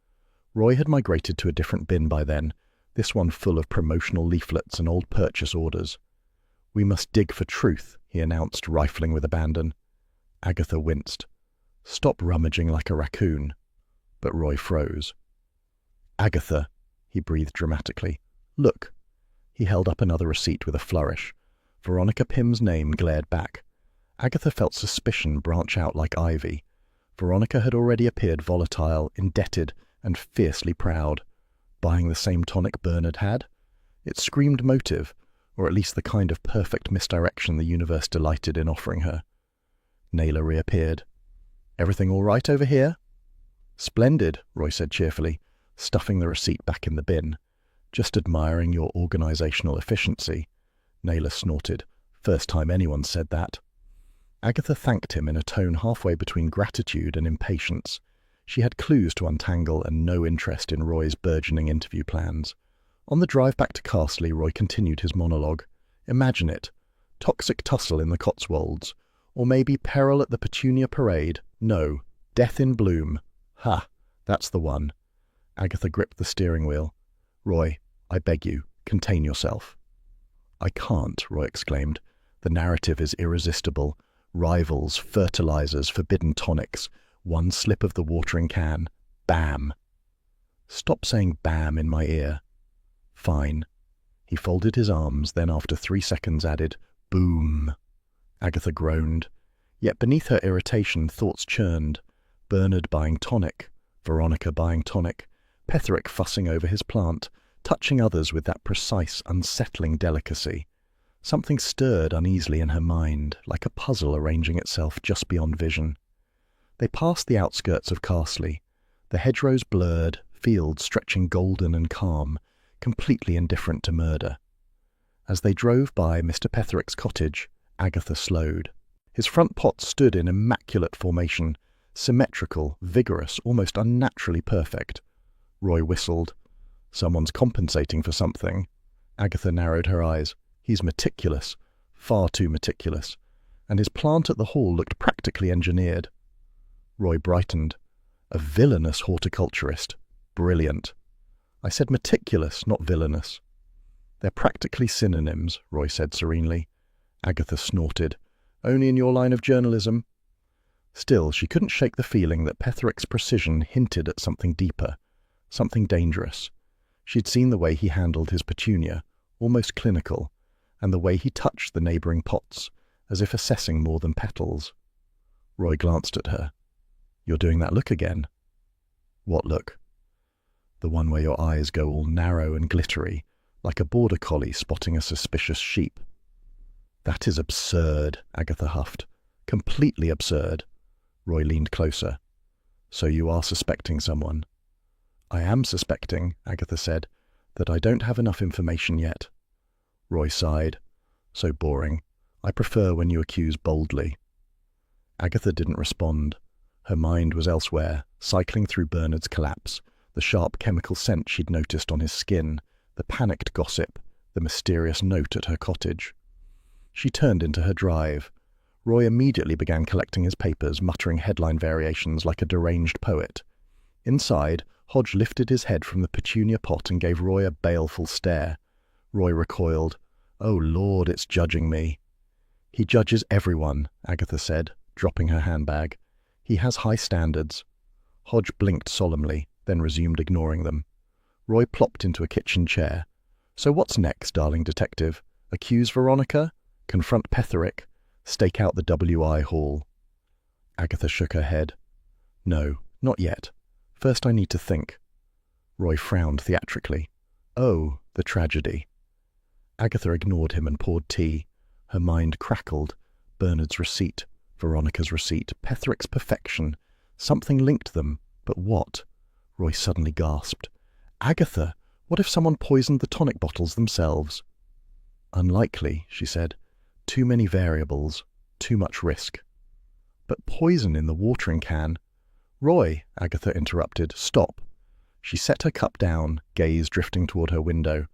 Roy had migrated to a different bin by then, this one full of promotional leaflets and old purchase orders. "We must dig for truth," he announced, rifling with abandon. Agatha winced. "Stop rummaging like a raccoon." But Roy froze. "Agatha," he breathed dramatically. "Look." He held up another receipt with a flourish. Veronica Pym's name glared back. Agatha felt suspicion branch out like ivy. Veronica had already appeared volatile, indebted, and fiercely proud. Buying the same tonic Bernard had? It screamed motive, or at least the kind of perfect misdirection the universe delighted in offering her. Naylor reappeared. "Everything all right over here?" "Splendid," Roy said cheerfully, stuffing the receipt back in the bin. "Just admiring your organizational efficiency." Naylor snorted. "First time anyone said that." Agatha thanked him in a tone halfway between gratitude and impatience. She had clues to untangle and no interest in Roy's burgeoning interview plans. On the drive back to Carsley, Roy continued his monologue. Imagine it. Toxic tussle in the Cotswolds. Or maybe peril at the Petunia parade. No. Death in bloom. Ha! That's the one. Agatha gripped the steering wheel. "Roy, I beg you, contain yourself." "I can't," Roy exclaimed. "The narrative is irresistible. Rivals, fertilizers, forbidden tonics. One slip of the watering can. Bam!" "Stop saying bam in my ear." "Fine." He folded his arms, then after 3 seconds added, "Boom." Agatha groaned. Yet beneath her irritation, thoughts churned. Bernard buying tonic. Veronica buying tonic. Petherick fussing over his plant, touching others with that precise, unsettling delicacy. Something stirred uneasily in her mind, like a puzzle arranging itself just beyond vision. They passed the outskirts of Carsley. The hedgerows blurred, fields stretching golden and calm, completely indifferent to murder. As they drove by Mr. Petherick's cottage, Agatha slowed. His front pot stood in immaculate formation, symmetrical, vigorous, almost unnaturally perfect. Roy whistled. "Someone's compensating for something." Agatha narrowed her eyes. "He's meticulous, far too meticulous. And his plant at the hall looked practically engineered." Roy brightened. "A villainous horticulturist. Brilliant." "I said meticulous, not villainous." "They're practically synonyms," Roy said serenely. Agatha snorted. "Only in your line of journalism." Still, she couldn't shake the feeling that Petherick's precision hinted at something deeper, something dangerous. She'd seen the way he handled his Petunia, almost clinical, and the way he touched the neighbouring pots, as if assessing more than petals. Roy glanced at her. "You're doing that look again." "What look?" "The one where your eyes go all narrow and glittery, like a border collie spotting a suspicious sheep." "That is absurd," Agatha huffed. "Completely absurd." Roy leaned closer. "So you are suspecting someone?" "I am suspecting," Agatha said, "that I don't have enough information yet." Roy sighed. "So boring. I prefer when you accuse boldly." Agatha didn't respond. Her mind was elsewhere, cycling through Bernard's collapse, the sharp chemical scent she'd noticed on his skin, the panicked gossip, the mysterious note at her cottage. She turned into her drive. Roy immediately began collecting his papers, muttering headline variations like a deranged poet. Inside, Hodge lifted his head from the Petunia pot and gave Roy a baleful stare. Roy recoiled. "Oh, Lord, it's judging me." "He judges everyone," Agatha said, dropping her handbag. "He has high standards." Hodge blinked solemnly, then resumed ignoring them. Roy plopped into a kitchen chair. "So what's next, darling detective? Accuse Veronica? Confront Petherick? Stake out the WI Hall?" Agatha shook her head. "No, not yet. First I need to think." Roy frowned theatrically. "Oh, the tragedy." Agatha ignored him and poured tea. Her mind crackled. Bernard's receipt, Veronica's receipt, Petherick's perfection. Something linked them, but what? Roy suddenly gasped. "Agatha, what if someone poisoned the tonic bottles themselves?" "Unlikely," she said. "Too many variables. Too much risk." "But poison in the watering can—" "Roy," Agatha interrupted, "stop." She set her cup down, gaze drifting toward her window.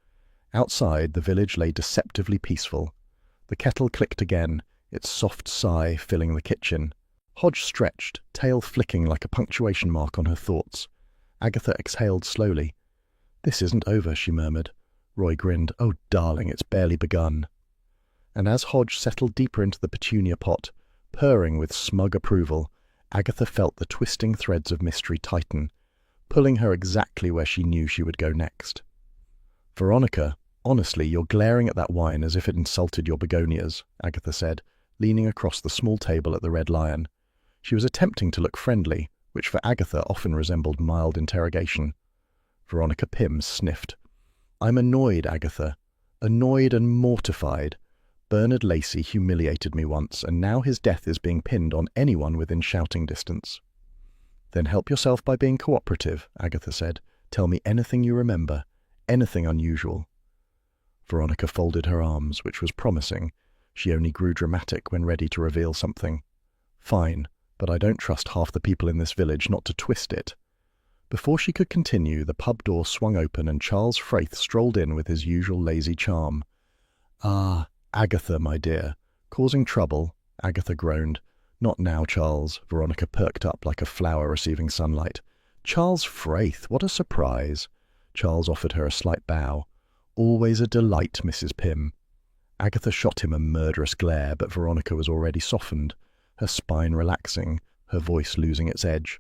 Outside, the village lay deceptively peaceful. The kettle clicked again, its soft sigh filling the kitchen. Hodge stretched, tail flicking like a punctuation mark on her thoughts. Agatha exhaled slowly. "This isn't over," she murmured. Roy grinned. "Oh, darling, it's barely begun." And as Hodge settled deeper into the Petunia pot, purring with smug approval, Agatha felt the twisting threads of mystery tighten, pulling her exactly where she knew she would go next. "Veronica, honestly, you're glaring at that wine as if it insulted your begonias," Agatha said, leaning across the small table at the Red Lion. She was attempting to look friendly, which for Agatha often resembled mild interrogation. Veronica Pym sniffed. "I'm annoyed, Agatha. Annoyed and mortified, Bernard Lacey humiliated me once, and now his death is being pinned on anyone within shouting distance. Then help yourself by being cooperative, Agatha said. Tell me anything you remember, anything unusual. Veronica folded her arms, which was promising. She only grew dramatic when ready to reveal something. Fine, but I don't trust half the people in this village not to twist it. Before she could continue, the pub door swung open and Charles Fraith strolled in with his usual lazy charm. "Ah, Agatha, my dear. Causing trouble?" Agatha groaned. "Not now, Charles." Veronica perked up like a flower receiving sunlight. "Charles Fraith, what a surprise." Charles offered her a slight bow. "Always a delight, Mrs. Pym." Agatha shot him a murderous glare, but Veronica was already softened, her spine relaxing, her voice losing its edge.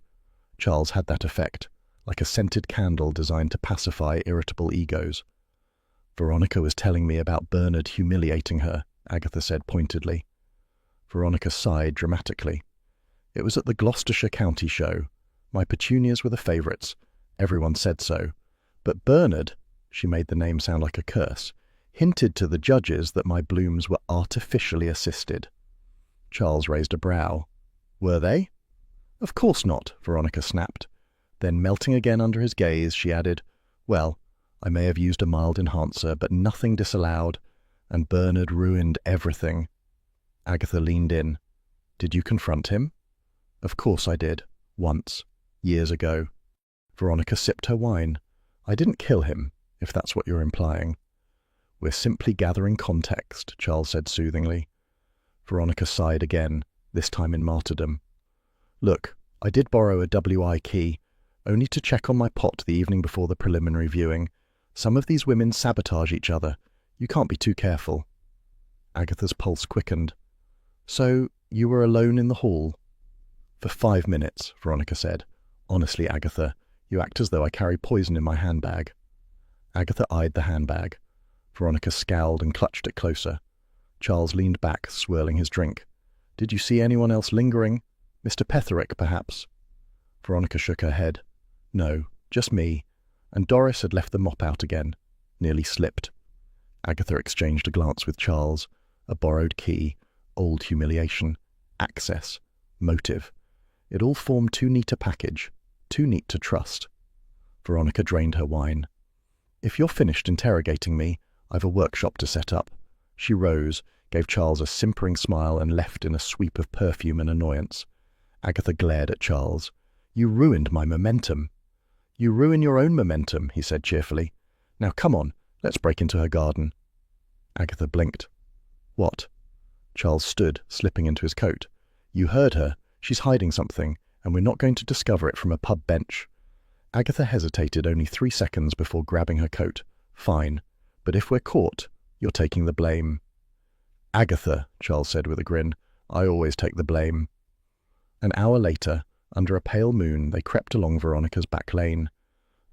Charles had that effect, like a scented candle designed to pacify irritable egos. "Veronica was telling me about Bernard humiliating her," Agatha said pointedly. Veronica sighed dramatically. "It was at the Gloucestershire County show. My Petunias were the favourites. Everyone said so. But Bernard," she made the name sound like a curse, "hinted to the judges that my blooms were artificially assisted." Charles raised a brow. "Were they?" "Of course not," Veronica snapped. Then, melting again under his gaze, she added, "Well, I may have used a mild enhancer, but nothing disallowed, and Bernard ruined everything." Agatha leaned in. "Did you confront him?" "Of course I did. Once. Years ago." Veronica sipped her wine. "I didn't kill him, if that's what you're implying." "We're simply gathering context," Charles said soothingly. Veronica sighed again, this time in martyrdom. "Look, I did borrow a WI key, only to check on my pot the evening before the preliminary viewing. Some of these women sabotage each other. You can't be too careful." Agatha's pulse quickened. "So, you were alone in the hall?" "For 5 minutes," Veronica said. "Honestly, Agatha, you act as though I carry poison in my handbag." Agatha eyed the handbag. Veronica scowled and clutched it closer. Charles leaned back, swirling his drink. "Did you see anyone else lingering? Mr. Petherick, perhaps?" Veronica shook her head. "No, just me." And Doris had left the mop out again. Nearly slipped. Agatha exchanged a glance with Charles. A borrowed key, old humiliation, access, motive. It all formed too neat a package, too neat to trust. Veronica drained her wine. "If you're finished interrogating me, I've a workshop to set up." She rose, gave Charles a simpering smile, and left in a sweep of perfume and annoyance. Agatha glared at Charles. "You ruined my momentum." "You ruin your own momentum," he said cheerfully. "Now come on, let's break into her garden." Agatha blinked. "What?" Charles stood, slipping into his coat. "You heard her. She's hiding something, and we're not going to discover it from a pub bench." Agatha hesitated only 3 seconds before grabbing her coat. "Fine, but if we're caught, you're taking the blame." "Agatha," Charles said with a grin, "I always take the blame." An hour later, under a pale moon, they crept along Veronica's back lane.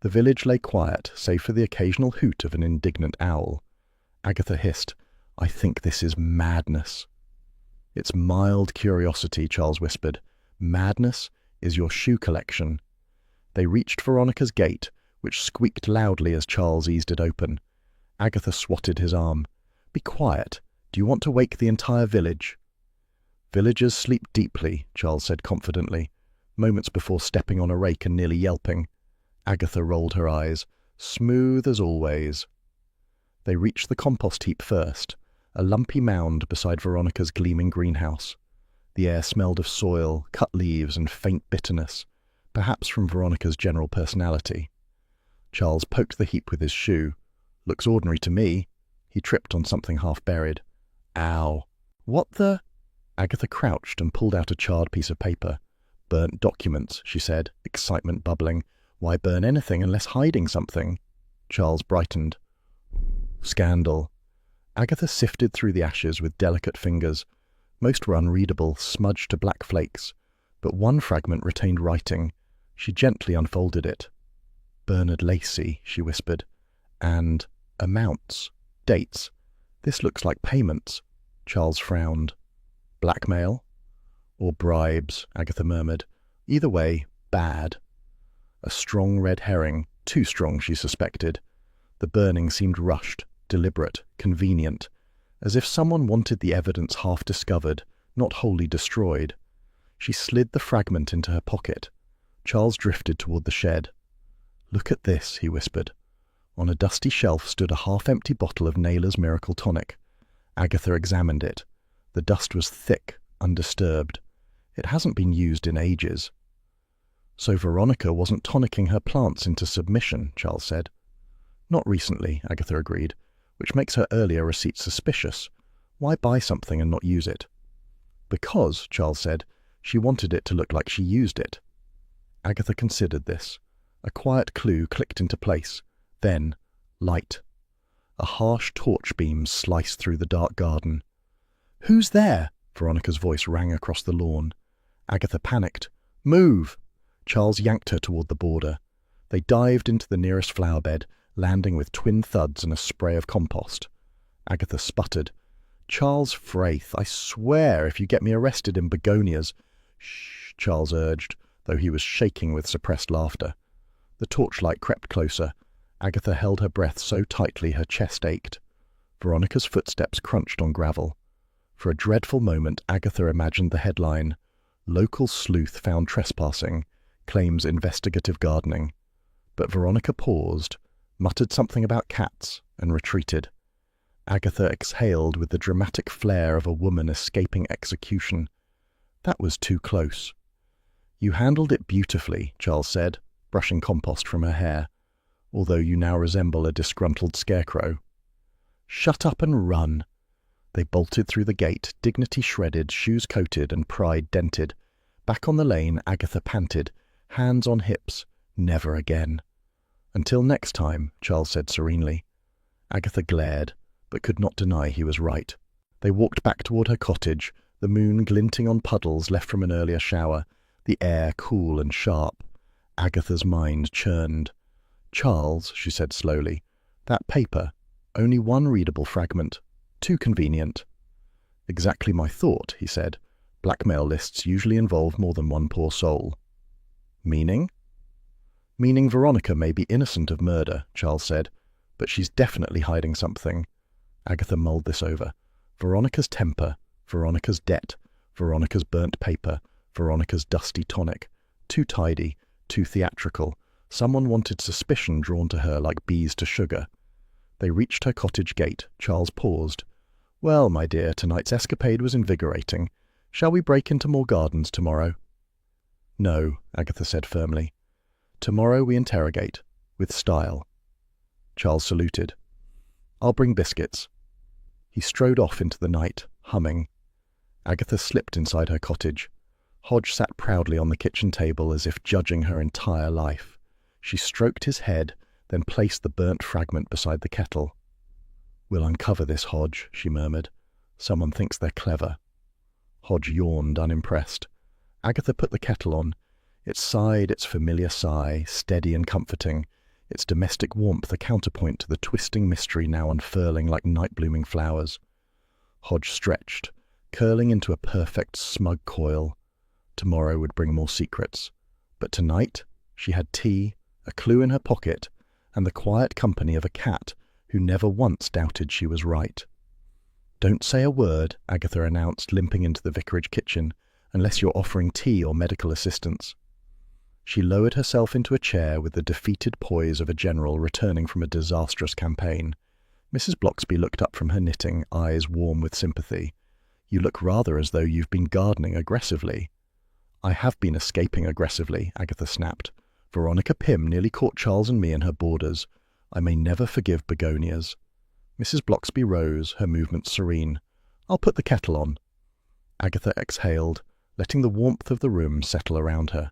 The village lay quiet, save for the occasional hoot of an indignant owl. Agatha hissed, "I think this is madness." "It's mild curiosity," Charles whispered. "Madness is your shoe collection." They reached Veronica's gate, which squeaked loudly as Charles eased it open. Agatha swatted his arm. "Be quiet. Do you want to wake the entire village?" "Villagers sleep deeply," Charles said confidently, moments before stepping on a rake and nearly yelping. Agatha rolled her eyes. "Smooth as always." They reached the compost heap first, a lumpy mound beside Veronica's gleaming greenhouse. The air smelled of soil, cut leaves, and faint bitterness, perhaps from Veronica's general personality. Charles poked the heap with his shoe. "Looks ordinary to me." He tripped on something half-buried. "Ow." "What the—" Agatha crouched and pulled out a charred piece of paper. "Burnt documents," she said, excitement bubbling. "Why burn anything unless hiding something?" Charles brightened. "Scandal." Agatha sifted through the ashes with delicate fingers. Most were unreadable, smudged to black flakes, but one fragment retained writing. She gently unfolded it. "Bernard Lacey," she whispered. "And amounts. Dates. This looks like payments." Charles frowned. "Blackmail?" "Or bribes," Agatha murmured. "Either way, bad." A strong red herring. Too strong, she suspected. The burning seemed rushed, deliberate, convenient, as if someone wanted the evidence half discovered, not wholly destroyed. She slid the fragment into her pocket. Charles drifted toward the shed. "Look at this," he whispered. On a dusty shelf stood a half-empty bottle of Naylor's Miracle Tonic. Agatha examined it. The dust was thick, undisturbed. It hasn't been used in ages. "So Veronica wasn't tonicking her plants into submission," Charles said. "Not recently," Agatha agreed, "which makes her earlier receipt suspicious. Why buy something and not use it?" "Because," Charles said, "she wanted it to look like she used it." Agatha considered this. A quiet clue clicked into place. Then, light. A harsh torch beam sliced through the dark garden. "Who's there?" Veronica's voice rang across the lawn. Agatha panicked. "Move!" Charles yanked her toward the border. They dived into the nearest flower bed, landing with twin thuds and a spray of compost. Agatha sputtered. "Charles Fraith, I swear if you get me arrested in begonias—" "Shh," Charles urged, though he was shaking with suppressed laughter. The torchlight crept closer. Agatha held her breath so tightly her chest ached. Veronica's footsteps crunched on gravel. For a dreadful moment Agatha imagined the headline, "Local Sleuth Found Trespassing, Claims Investigative Gardening." But Veronica paused, muttered something about cats, and retreated. Agatha exhaled with the dramatic flair of a woman escaping execution. That was too close. "You handled it beautifully," Charles said, brushing compost from her hair, "although you now resemble a disgruntled scarecrow." "Shut up and run." They bolted through the gate, dignity shredded, shoes coated, and pride dented. Back on the lane, Agatha panted, hands on hips. Never again. "Until next time," Charles said serenely. Agatha glared, but could not deny he was right. They walked back toward her cottage, the moon glinting on puddles left from an earlier shower, the air cool and sharp. Agatha's mind churned. "Charles," she said slowly, "that paper, only one readable fragment. Too convenient." "Exactly my thought," he said. "Blackmail lists usually involve more than one poor soul." "Meaning?" "Meaning Veronica may be innocent of murder," Charles said, "but she's definitely hiding something." Agatha mulled this over. Veronica's temper, Veronica's debt, Veronica's burnt paper, Veronica's dusty tonic. Too tidy, too theatrical. Someone wanted suspicion drawn to her like bees to sugar. They reached her cottage gate. Charles paused. "Well, my dear, tonight's escapade was invigorating. Shall we break into more gardens tomorrow?" "No," Agatha said firmly. "Tomorrow we interrogate, with style." Charles saluted. "I'll bring biscuits." He strode off into the night, humming. Agatha slipped inside her cottage. Hodge sat proudly on the kitchen table as if judging her entire life. She stroked his head, then placed the burnt fragment beside the kettle. "We'll uncover this, Hodge," she murmured. "Someone thinks they're clever." Hodge yawned, unimpressed. Agatha put the kettle on. It sighed its familiar sigh, steady and comforting, its domestic warmth a counterpoint to the twisting mystery now unfurling like night-blooming flowers. Hodge stretched, curling into a perfect, smug coil. Tomorrow would bring more secrets. But tonight she had tea, a clue in her pocket, and the quiet company of a cat who never once doubted she was right. "Don't say a word," Agatha announced, limping into the vicarage kitchen, "unless you're offering tea or medical assistance." She lowered herself into a chair with the defeated poise of a general returning from a disastrous campaign. Mrs. Blocksby looked up from her knitting, eyes warm with sympathy. "You look rather as though you've been gardening aggressively." "I have been escaping aggressively," Agatha snapped. "Veronica Pym nearly caught Charles and me in her borders. I may never forgive begonias." Mrs. Blocksby rose, her movements serene. "I'll put the kettle on." Agatha exhaled, letting the warmth of the room settle around her.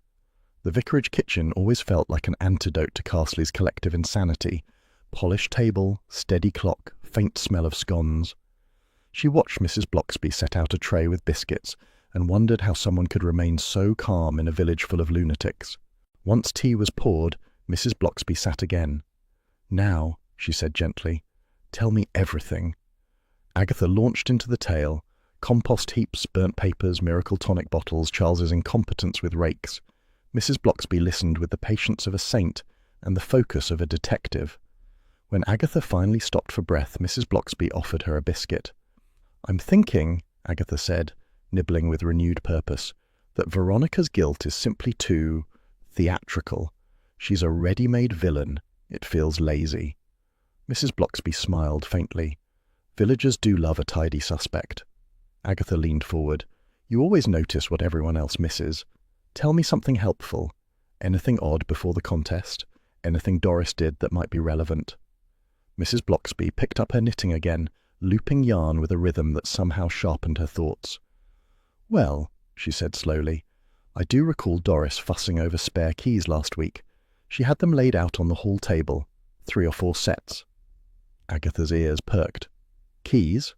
The vicarage kitchen always felt like an antidote to Carsley's collective insanity. Polished table, steady clock, faint smell of scones. She watched Mrs. Blocksby set out a tray with biscuits and wondered how someone could remain so calm in a village full of lunatics. Once tea was poured, Mrs. Blocksby sat again. "Now," she said gently, "tell me everything." Agatha launched into the tale. Compost heaps, burnt papers, miracle tonic bottles, Charles's incompetence with rakes. Mrs. Blocksby listened with the patience of a saint and the focus of a detective. When Agatha finally stopped for breath, Mrs. Blocksby offered her a biscuit. "I'm thinking," Agatha said, nibbling with renewed purpose, "that Veronica's guilt is simply too theatrical. She's a ready-made villain. It feels lazy." Mrs. Blocksby smiled faintly. Villagers do love a tidy suspect. Agatha leaned forward. "You always notice what everyone else misses. Tell me something helpful. Anything odd before the contest? Anything Doris did that might be relevant?" Mrs. Blocksby picked up her knitting again, looping yarn with a rhythm that somehow sharpened her thoughts. "Well," she said slowly, "I do recall Doris fussing over spare keys last week. She had them laid out on the hall table, 3 or 4 sets. Agatha's ears perked. "Keys?"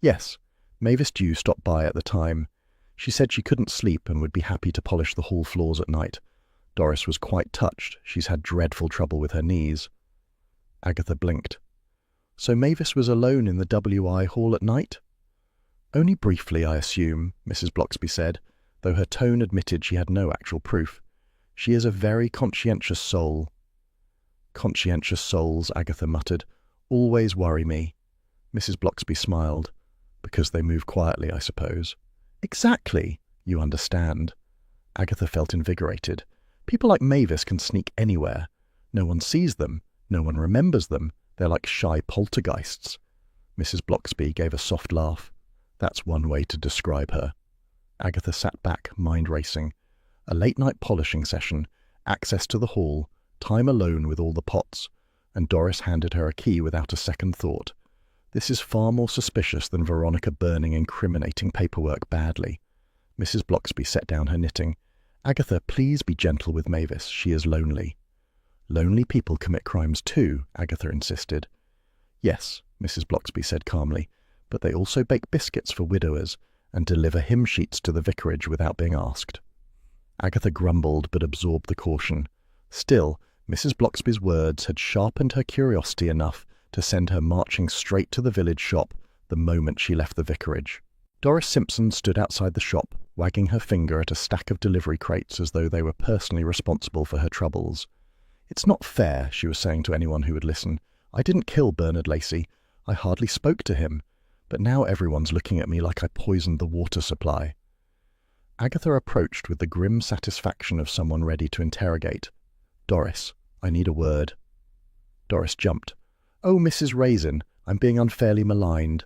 "Yes. Mavis Dew stopped by at the time. She said she couldn't sleep and would be happy to polish the hall floors at night. Doris was quite touched. She's had dreadful trouble with her knees." Agatha blinked. "So Mavis was alone in the WI hall at night?" "Only briefly, I assume," Mrs. Blocksby said, though her tone admitted she had no actual proof. "She is a very conscientious soul." "Conscientious souls," Agatha muttered, "always worry me." Mrs. Blocksby smiled. "Because they move quietly, I suppose." "Exactly. You understand." Agatha felt invigorated. People like Mavis can sneak anywhere. No one sees them. No one remembers them. They're like shy poltergeists. Mrs. Blocksby gave a soft laugh. "That's one way to describe her." Agatha sat back, mind racing. A late-night polishing session, access to the hall, time alone with all the pots, and Doris handed her a key without a second thought. This is far more suspicious than Veronica burning incriminating paperwork badly. Mrs. Blocksby set down her knitting. "Agatha, please be gentle with Mavis. She is lonely." "Lonely people commit crimes too," Agatha insisted. "Yes," Mrs. Blocksby said calmly, "but they also bake biscuits for widowers and deliver hymn sheets to the vicarage without being asked." Agatha grumbled but absorbed the caution. Still, Mrs. Blocksby's words had sharpened her curiosity enough to send her marching straight to the village shop the moment she left the vicarage. Doris Simpson stood outside the shop, wagging her finger at a stack of delivery crates as though they were personally responsible for her troubles. "It's not fair," she was saying to anyone who would listen. "I didn't kill Bernard Lacey. I hardly spoke to him. But now everyone's looking at me like I poisoned the water supply." Agatha approached with the grim satisfaction of someone ready to interrogate. "Doris, I need a word." Doris jumped. "Oh, Mrs. Raisin, I'm being unfairly maligned."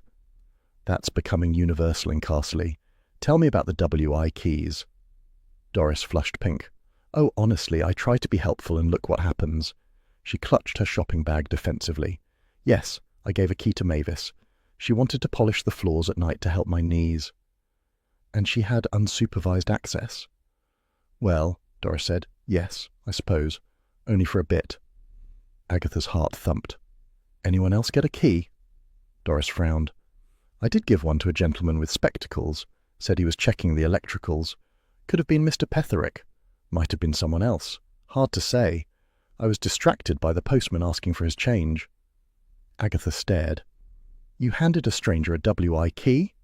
"That's becoming universal in Castley. Tell me about the WI keys." Doris flushed pink. "Oh, honestly, I try to be helpful and look what happens." She clutched her shopping bag defensively. "Yes, I gave a key to Mavis. She wanted to polish the floors at night to help my knees." "And she had unsupervised access?" "Well," Doris said, "yes, I suppose. Only for a bit." Agatha's heart thumped. "Anyone else get a key?" Doris frowned. "I did give one to a gentleman with spectacles. Said he was checking the electricals. Could have been Mr. Petherick. Might have been someone else. Hard to say. I was distracted by the postman asking for his change." Agatha stared. "You handed a stranger a WI key?"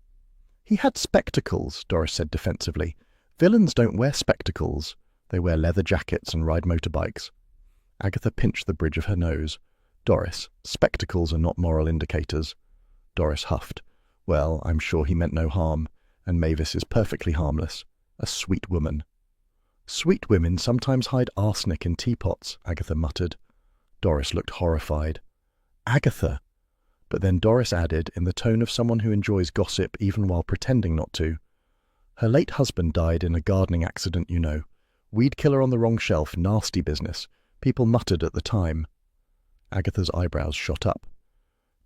"He had spectacles," Doris said defensively. "Villains don't wear spectacles. They wear leather jackets and ride motorbikes." Agatha pinched the bridge of her nose. "Doris, spectacles are not moral indicators." Doris huffed. "Well, I'm sure he meant no harm, and Mavis is perfectly harmless. A sweet woman." "Sweet women sometimes hide arsenic in teapots," Agatha muttered. Doris looked horrified. "Agatha!" But then Doris added, in the tone of someone who enjoys gossip even while pretending not to, "Her late husband died in a gardening accident, you know. Weed killer on the wrong shelf, nasty business. People muttered at the time." Agatha's eyebrows shot up.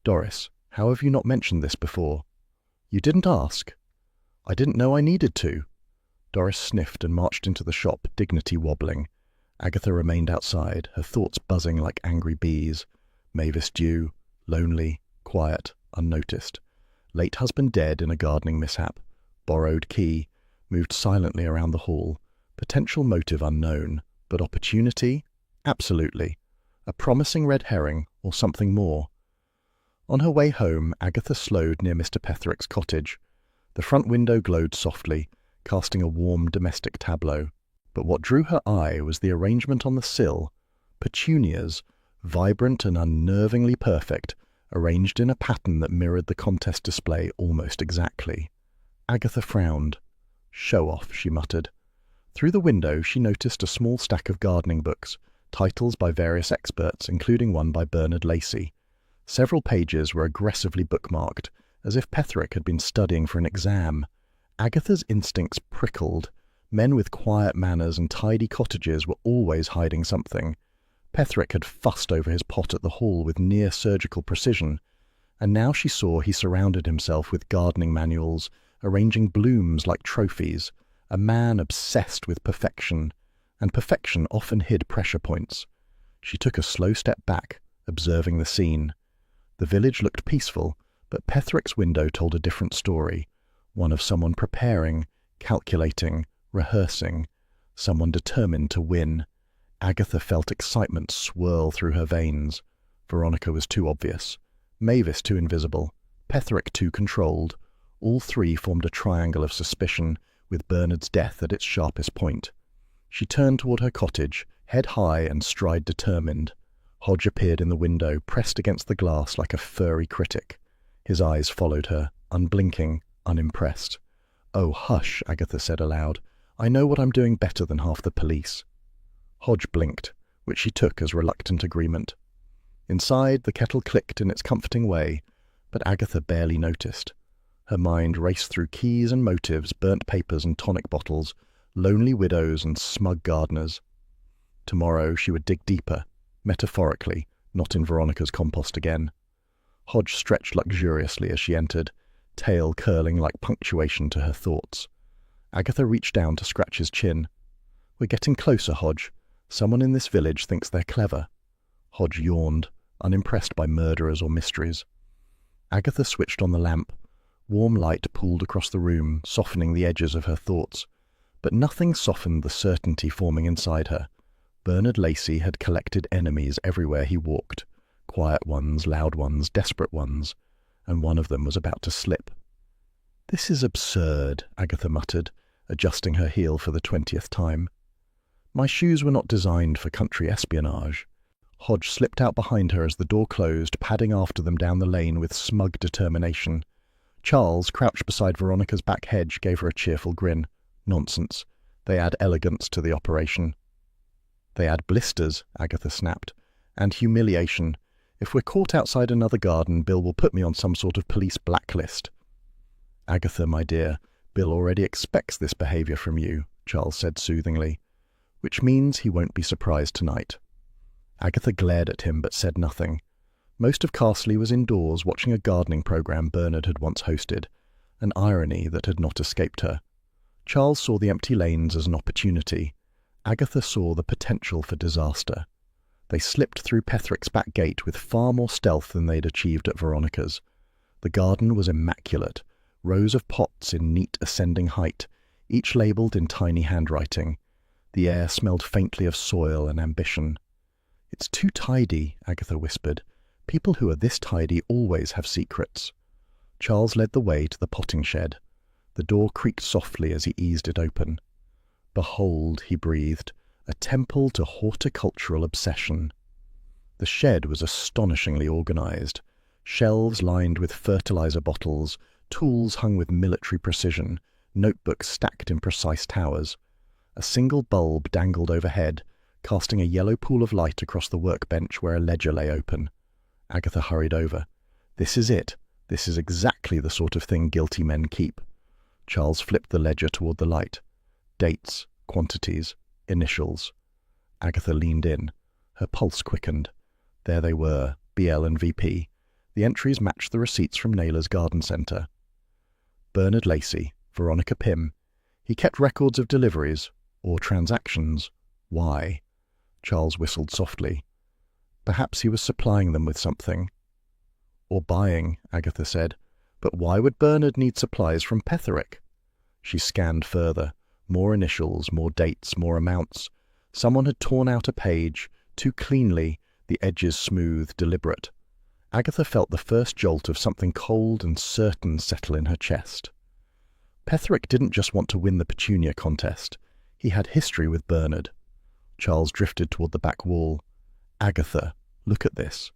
"Doris, how have you not mentioned this before?" "You didn't ask?" "I didn't know I needed to." Doris sniffed and marched into the shop, dignity wobbling. Agatha remained outside, her thoughts buzzing like angry bees. Mavis Dew, lonely, quiet, unnoticed. Late husband dead in a gardening mishap. Borrowed key. Moved silently around the hall. Potential motive unknown. But opportunity? Absolutely. A promising red herring, or something more. On her way home, Agatha slowed near Mr. Petherick's cottage. The front window glowed softly, casting a warm domestic tableau. But what drew her eye was the arrangement on the sill. Petunias, vibrant and unnervingly perfect, arranged in a pattern that mirrored the contest display almost exactly. Agatha frowned. "Show off," she muttered. Through the window she noticed a small stack of gardening books, titles by various experts, including one by Bernard Lacey. Several pages were aggressively bookmarked, as if Petherick had been studying for an exam. Agatha's instincts prickled. Men with quiet manners and tidy cottages were always hiding something. Petherick had fussed over his pot at the Hall with near-surgical precision, and now she saw he surrounded himself with gardening manuals, arranging blooms like trophies, a man obsessed with perfection, and perfection often hid pressure points. She took a slow step back, observing the scene. The village looked peaceful, but Petherick's window told a different story, one of someone preparing, calculating, rehearsing, someone determined to win. Agatha felt excitement swirl through her veins. Veronica was too obvious, Mavis too invisible, Petherick too controlled. All three formed a triangle of suspicion, with Bernard's death at its sharpest point. She turned toward her cottage, head high and stride determined. Hodge appeared in the window, pressed against the glass like a furry critic. His eyes followed her, unblinking, unimpressed. "Oh, hush," Agatha said aloud. "I know what I'm doing better than half the police." Hodge blinked, which she took as reluctant agreement. Inside, the kettle clicked in its comforting way, but Agatha barely noticed. Her mind raced through keys and motives, burnt papers and tonic bottles, lonely widows and smug gardeners. Tomorrow she would dig deeper, metaphorically, not in Veronica's compost again. Hodge stretched luxuriously as she entered, tail curling like punctuation to her thoughts. Agatha reached down to scratch his chin. "We're getting closer, Hodge. Someone in this village thinks they're clever." Hodge yawned, unimpressed by murderers or mysteries. Agatha switched on the lamp. Warm light pooled across the room, softening the edges of her thoughts. But nothing softened the certainty forming inside her. Bernard Lacey had collected enemies everywhere he walked. Quiet ones, loud ones, desperate ones. And one of them was about to slip. "This is absurd," Agatha muttered, adjusting her heel for the 20th time. "My shoes were not designed for country espionage." Hodge slipped out behind her as the door closed, padding after them down the lane with smug determination. Charles, crouched beside Veronica's back hedge, gave her a cheerful grin. "Nonsense. They add elegance to the operation." "They add blisters," Agatha snapped. "And humiliation. If we're caught outside another garden, Bill will put me on some sort of police blacklist." "Agatha, my dear, Bill already expects this behavior from you," Charles said soothingly. "Which means he won't be surprised tonight." Agatha glared at him but said nothing. Most of Carsley was indoors watching a gardening program Bernard had once hosted, an irony that had not escaped her. Charles saw the empty lanes as an opportunity. Agatha saw the potential for disaster. They slipped through Petherick's back gate with far more stealth than they'd achieved at Veronica's. The garden was immaculate, rows of pots in neat ascending height, each labelled in tiny handwriting. The air smelled faintly of soil and ambition. "It's too tidy," Agatha whispered. "People who are this tidy always have secrets." Charles led the way to the potting shed. The door creaked softly as he eased it open. "Behold," he breathed, "a temple to horticultural obsession." The shed was astonishingly organized. Shelves lined with fertilizer bottles, tools hung with military precision, notebooks stacked in precise towers. A single bulb dangled overhead, casting a yellow pool of light across the workbench where a ledger lay open. Agatha hurried over. "This is it. This is exactly the sort of thing guilty men keep." Charles flipped the ledger toward the light. Dates, quantities, initials. Agatha leaned in. Her pulse quickened. There they were, BL and VP. The entries matched the receipts from Naylor's garden centre. Bernard Lacey, Veronica Pym. He kept records of deliveries, or transactions. Why? Charles whistled softly. Perhaps he was supplying them with something. "Or buying," Agatha said. "But why would Bernard need supplies from Petherick?" She scanned further. More initials, more dates, more amounts. Someone had torn out a page, too cleanly, the edges smooth, deliberate. Agatha felt the first jolt of something cold and certain settle in her chest. Petherick didn't just want to win the Petunia contest. He had history with Bernard. Charles drifted toward the back wall. "Agatha," Look at this.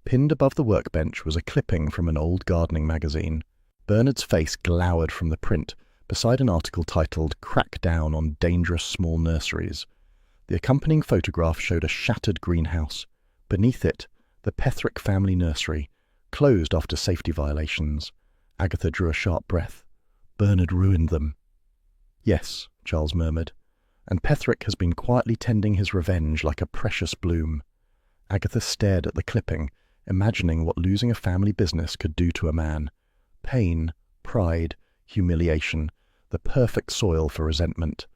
Pinned above the workbench was a clipping from an old gardening magazine. Bernard's face glowered from the print, beside an article titled "Crack Down on Dangerous Small Nurseries." The accompanying photograph showed a shattered greenhouse. Beneath it, the Petherick family nursery, closed after safety violations. Agatha drew a sharp breath. Bernard ruined them. Yes, Charles murmured, and Petherick has been quietly tending his revenge like a precious bloom. Agatha stared at the clipping, imagining what losing a family business could do to a man. Pain, pride, humiliation, the perfect soil for resentment.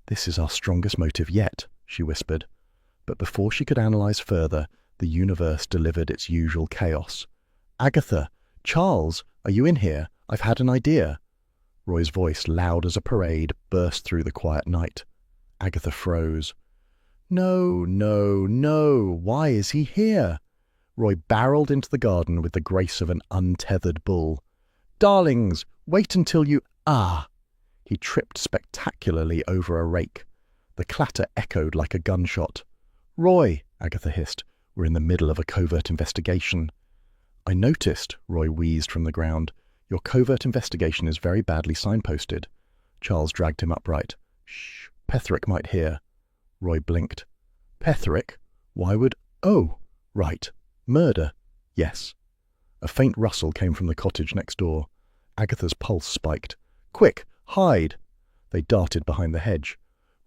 "This is our strongest motive yet," she whispered. But before she could analyze further, the universe delivered its usual chaos. "Agatha! Charles! Are you in here? I've had an idea." Roy's voice, loud as a parade, burst through the quiet night. Agatha froze. "No, no, no! Why is he here?" Roy barreled into the garden with the grace of an untethered bull. "Darlings, wait until you— Ah!" He tripped spectacularly over a rake. The clatter echoed like a gunshot. "Roy," Agatha hissed, "we're in the middle of a covert investigation." "I noticed," Roy wheezed from the ground. "Your covert investigation is very badly signposted." Charles dragged him upright. "Shh, Petherick might hear." Roy blinked. "Petherick? Why would— Oh, right. Murder. Yes." A faint rustle came from the cottage next door. Agatha's pulse spiked. "Quick, hide!" They darted behind the hedge.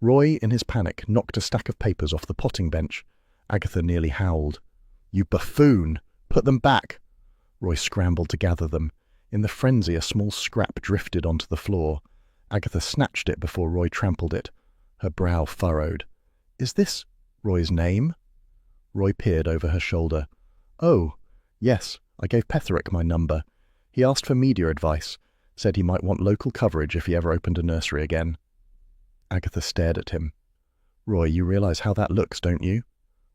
Roy, in his panic, knocked a stack of papers off the potting bench. Agatha nearly howled. "You buffoon! Put them back!" Roy scrambled to gather them. In the frenzy, a small scrap drifted onto the floor. Agatha snatched it before Roy trampled it. Her brow furrowed. "Is this Roy's name?" Roy peered over her shoulder. "Oh, yes, I gave Petherick my number. He asked for media advice, said he might want local coverage if he ever opened a nursery again." Agatha stared at him. "Roy, you realize how that looks, don't you?"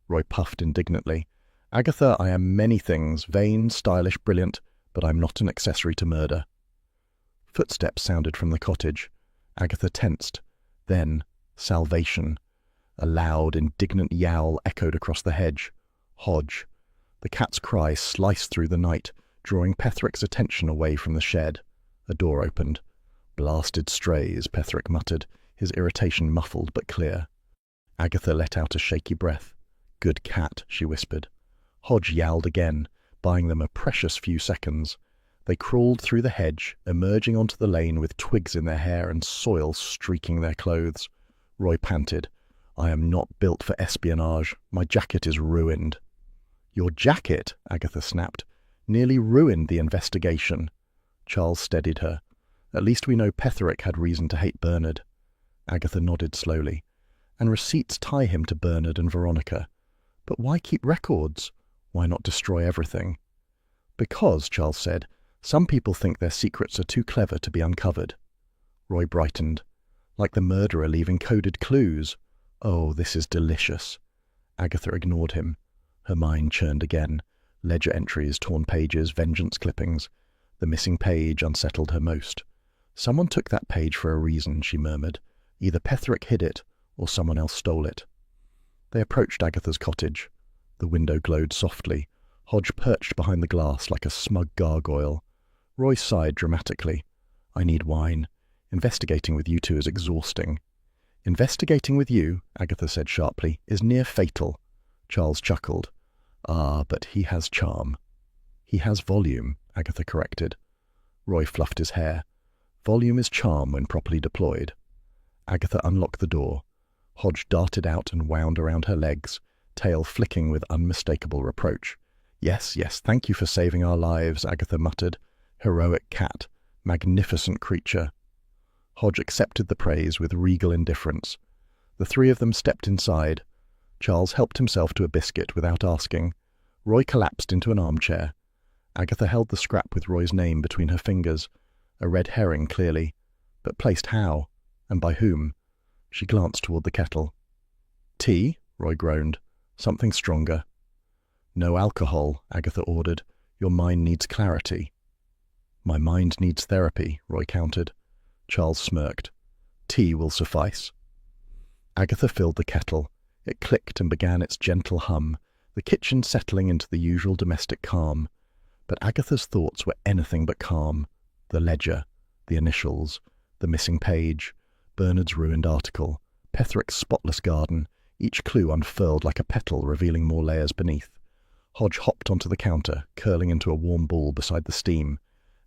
Roy puffed indignantly. "Agatha, I am many things, vain, stylish, brilliant, but I'm not an accessory to murder." Footsteps sounded from the cottage. Agatha tensed. Then, salvation. A loud, indignant yowl echoed across the hedge. Hodge. The cat's cry sliced through the night, drawing Petherick's attention away from the shed. A door opened. "Blasted strays," Petherick muttered, his irritation muffled but clear. Agatha let out a shaky breath. "Good cat," she whispered. Hodge yowled again, buying them a precious few seconds. They crawled through the hedge, emerging onto the lane with twigs in their hair and soil streaking their clothes. Roy panted. "I am not built for espionage. My jacket is ruined." "Your jacket," Agatha snapped, "nearly ruined the investigation." Charles steadied her. "At least we know Petherick had reason to hate Bernard." Agatha nodded slowly. "And receipts tie him to Bernard and Veronica. But why keep records? Why not destroy everything?" "Because," Charles said, "some people think their secrets are too clever to be uncovered." Roy brightened. "Like the murderer leaving coded clues. Oh, this is delicious." Agatha ignored him. Her mind churned again. Ledger entries, torn pages, vengeance clippings. The missing page unsettled her most. "Someone took that page for a reason," she murmured. "Either Petherick hid it, or someone else stole it." They approached Agatha's cottage. The window glowed softly. Hodge perched behind the glass like a smug gargoyle. Roy sighed dramatically. "I need wine. Investigating with you two is exhausting." "Investigating with you," Agatha said sharply, "is near fatal." Charles chuckled. "Ah, but he has charm." "He has volume," Agatha corrected. Roy fluffed his hair. "Volume is charm when properly deployed." Agatha unlocked the door. Hodge darted out and wound around her legs, tail flicking with unmistakable reproach. Yes, thank you for saving our lives," Agatha muttered. "Heroic cat. Magnificent creature." Hodge accepted the praise with regal indifference. The three of them stepped inside. Charles helped himself to a biscuit without asking. Roy collapsed into an armchair. Agatha held the scrap with Roy's name between her fingers. A red herring, clearly. But placed how? And by whom? She glanced toward the kettle. "Tea?" Roy groaned. "Something stronger." "No alcohol," Agatha ordered. "Your mind needs clarity." "My mind needs therapy," Roy countered. Charles smirked. "Tea will suffice." Agatha filled the kettle. It clicked and began its gentle hum. The the kitchen settling into the usual domestic calm. But Agatha's thoughts were anything but calm. The ledger, the initials, the missing page, Bernard's ruined article, Petherick's spotless garden, each clue unfurled like a petal, revealing more layers beneath. Hodge hopped onto the counter, curling into a warm ball beside the steam.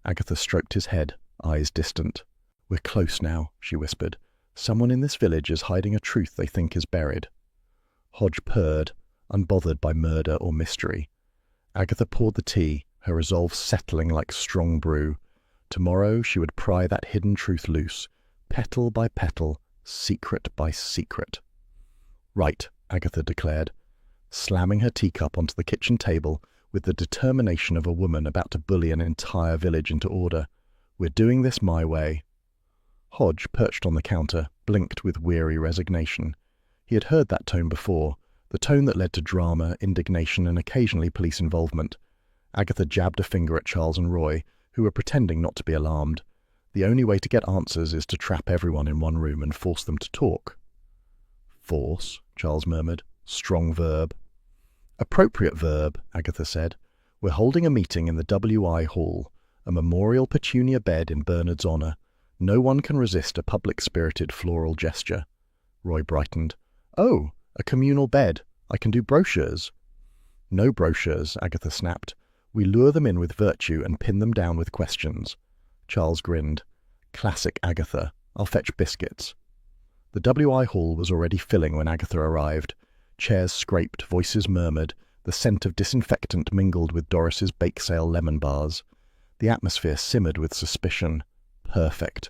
Agatha stroked his head, eyes distant. "We're close now," she whispered. "Someone in this village is hiding a truth they think is buried." Hodge purred, unbothered by murder or mystery. Agatha poured the tea, her resolve settling like strong brew. Tomorrow she would pry that hidden truth loose, petal by petal, secret by secret. "Right," Agatha declared, slamming her teacup onto the kitchen table with the determination of a woman about to bully an entire village into order. "We're doing this my way." Hodge, perched on the counter, blinked with weary resignation. He had heard that tone before, the tone that led to drama, indignation, and occasionally police involvement. Agatha jabbed a finger at Charles and Roy, who were pretending not to be alarmed. The only way to get answers is to trap everyone in one room and force them to talk. "Force," Charles murmured. "Strong verb." "Appropriate verb," Agatha said. "We're holding a meeting in the WI Hall, a memorial Petunia bed in Bernard's honour. No one can resist a public-spirited floral gesture." Roy brightened. "Oh, a communal bed. I can do brochures." "No brochures," Agatha snapped. "We lure them in with virtue and pin them down with questions." Charles grinned. "Classic Agatha. I'll fetch biscuits." The WI Hall was already filling when Agatha arrived. Chairs scraped, voices murmured, the scent of disinfectant mingled with Doris's bake sale lemon bars. The atmosphere simmered with suspicion. Perfect.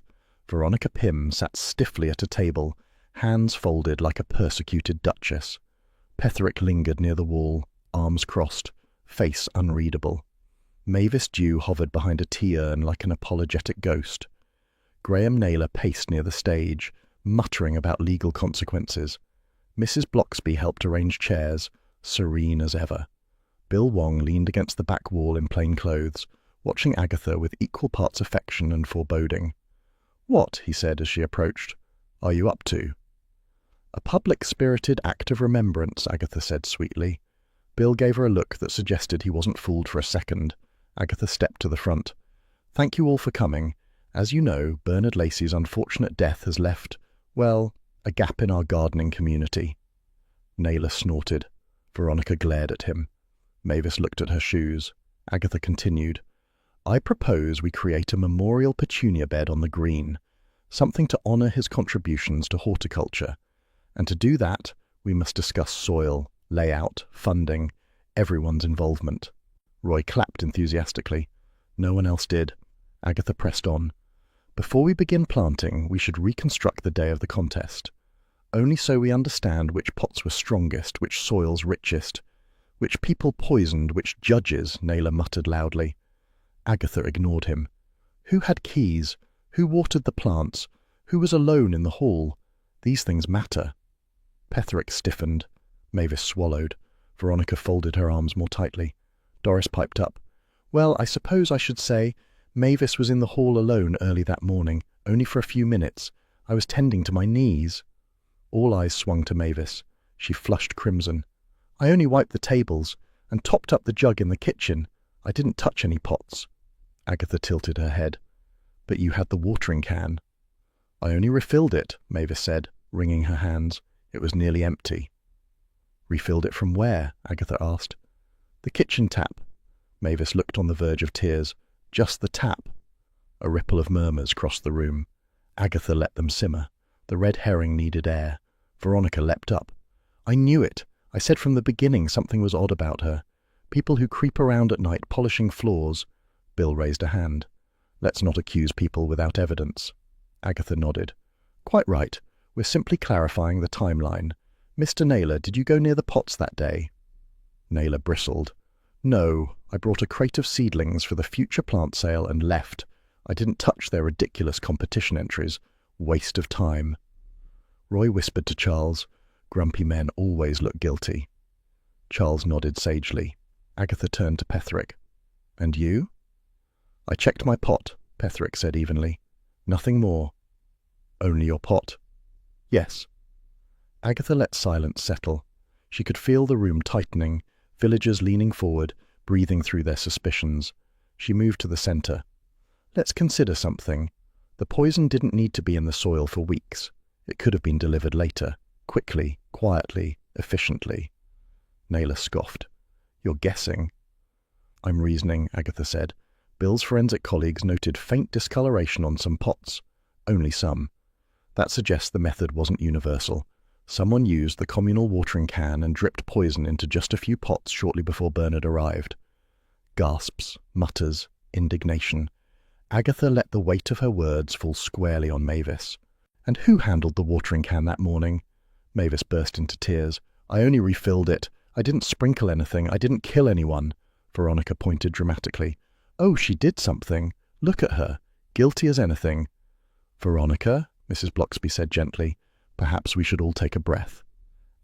Veronica Pym sat stiffly at a table, hands folded like a persecuted duchess. Petherick lingered near the wall, arms crossed, face unreadable. Mavis Dew hovered behind a tea urn like an apologetic ghost. Graham Naylor paced near the stage, muttering about legal consequences. Mrs. Bloxby helped arrange chairs, serene as ever. Bill Wong leaned against the back wall in plain clothes, watching Agatha with equal parts affection and foreboding. "What," he said as she approached, "are you up to?" "A public-spirited act of remembrance," Agatha said sweetly. Bill gave her a look that suggested he wasn't fooled for a second. Agatha stepped to the front. "Thank you all for coming. As you know, Bernard Lacey's unfortunate death has left, well, a gap in our gardening community." Naylor snorted. Veronica glared at him. Mavis looked at her shoes. Agatha continued. "I propose we create a memorial Petunia bed on the green, something to honour his contributions to horticulture. And to do that, we must discuss soil, layout, funding, everyone's involvement." Roy clapped enthusiastically. No one else did. Agatha pressed on. "Before we begin planting, we should reconstruct the day of the contest. Only so we understand which pots were strongest, which soils richest, which people poisoned, which judges," Naylor muttered loudly. Agatha ignored him. Who had keys? Who watered the plants? Who was alone in the hall? These things matter. Petherick stiffened. Mavis swallowed. Veronica folded her arms more tightly. Doris piped up. "Well, I suppose I should say, Mavis was in the hall alone early that morning, only for a few minutes. I was tending to my knees." All eyes swung to Mavis. She flushed crimson. "I only wiped the tables, and topped up the jug in the kitchen. I didn't touch any pots." Agatha tilted her head. "But you had the watering can." "I only refilled it," Mavis said, wringing her hands. "It was nearly empty." "Refilled it from where?" Agatha asked. "The kitchen tap." Mavis looked on the verge of tears. "Just the tap." A ripple of murmurs crossed the room. Agatha let them simmer. The red herring needed air. Veronica leapt up. "I knew it. I said from the beginning something was odd about her. People who creep around at night polishing floors." Bill raised a hand. "Let's not accuse people without evidence." Agatha nodded. "Quite right. We're simply clarifying the timeline. Mr. Naylor, did you go near the pots that day?" Naylor bristled. "No, I brought a crate of seedlings for the future plant sale and left. I didn't touch their ridiculous competition entries. Waste of time." Roy whispered to Charles, "Grumpy men always look guilty." Charles nodded sagely. Agatha turned to Petherick. "And you?" "I checked my pot," Petherick said evenly. "Nothing more." "Only your pot?" "Yes." Agatha let silence settle. She could feel the room tightening, villagers leaning forward, breathing through their suspicions. She moved to the center. Let's consider something. The poison didn't need to be in the soil for weeks. It could have been delivered later, quickly, quietly, efficiently. Naylor scoffed. You're guessing. I'm reasoning, Agatha said. Bill's forensic colleagues noted faint discoloration on some pots. Only some. That suggests the method wasn't universal. Someone used the communal watering can and dripped poison into just a few pots shortly before Bernard arrived. Gasps, mutters, indignation. Agatha let the weight of her words fall squarely on Mavis. And who handled the watering can that morning? Mavis burst into tears. I only refilled it. I didn't sprinkle anything. I didn't kill anyone. Veronica pointed dramatically. Oh, she did something. Look at her. Guilty as anything. Veronica, Mrs. Bloxby said gently, perhaps we should all take a breath.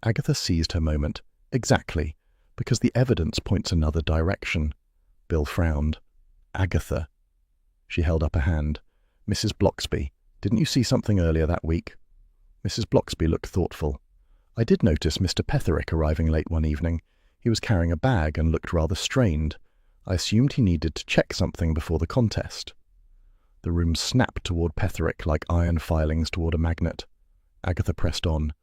Agatha seized her moment. Exactly, because the evidence points another direction. Bill frowned. Agatha. She held up a hand. Mrs. Bloxby, didn't you see something earlier that week? Mrs. Bloxby looked thoughtful. I did notice Mr. Petherick arriving late one evening. He was carrying a bag and looked rather strained. I assumed he needed to check something before the contest. The room snapped toward Petherick like iron filings toward a magnet. Agatha pressed on.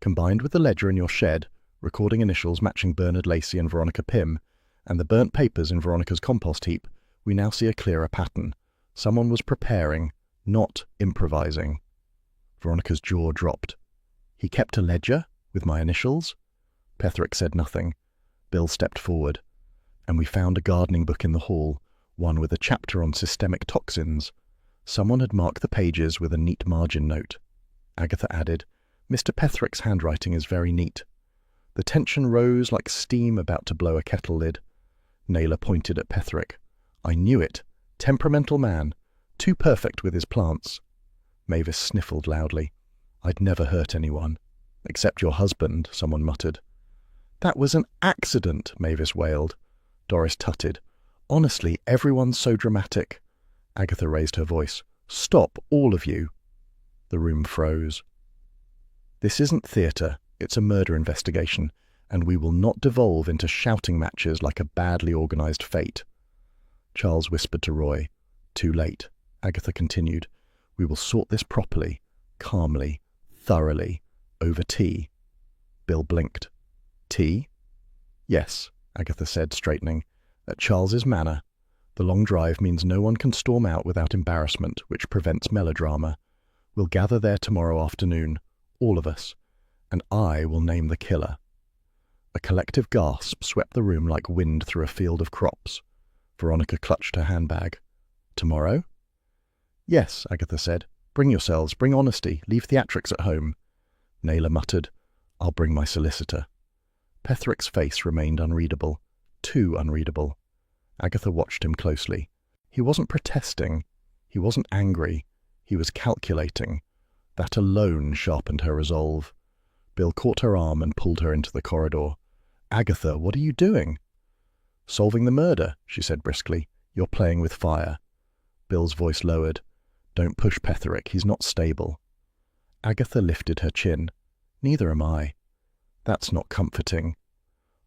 Combined with the ledger in your shed, recording initials matching Bernard Lacey and Veronica Pym, and the burnt papers in Veronica's compost heap, we now see a clearer pattern. Someone was preparing, not improvising. Veronica's jaw dropped. He kept a ledger with my initials? Petherick said nothing. Bill stepped forward. And we found a gardening book in the hall, one with a chapter on systemic toxins. Someone had marked the pages with a neat margin note. Agatha added, Mr. Petherick's handwriting is very neat. The tension rose like steam about to blow a kettle lid. Naylor pointed at Petherick. I knew it. Temperamental man. Too perfect with his plants. Mavis sniffled loudly. I'd never hurt anyone. Except your husband, someone muttered. That was an accident, Mavis wailed. Doris tutted. Honestly, everyone's so dramatic. Agatha raised her voice. Stop, all of you. The room froze. This isn't theatre, it's a murder investigation, and we will not devolve into shouting matches like a badly organised fete. Charles whispered to Roy. Too late. Agatha continued. We will sort this properly, calmly, thoroughly, over tea. Bill blinked. Tea? Yes, Agatha said, straightening. At Charles's Manor. The long drive means no one can storm out without embarrassment, which prevents melodrama. We'll gather there tomorrow afternoon, all of us, and I will name the killer. A collective gasp swept the room like wind through a field of crops. Veronica clutched her handbag. Tomorrow? Yes, Agatha said. Bring yourselves, bring honesty, leave theatrics at home. Naylor muttered, I'll bring my solicitor. Petherick's face remained unreadable. Too unreadable. Agatha watched him closely. He wasn't protesting. He wasn't angry. He was calculating. That alone sharpened her resolve. Bill caught her arm and pulled her into the corridor. Agatha, what are you doing? Solving the murder, she said briskly. You're playing with fire. Bill's voice lowered. Don't push Petherick. He's not stable. Agatha lifted her chin. Neither am I. That's not comforting.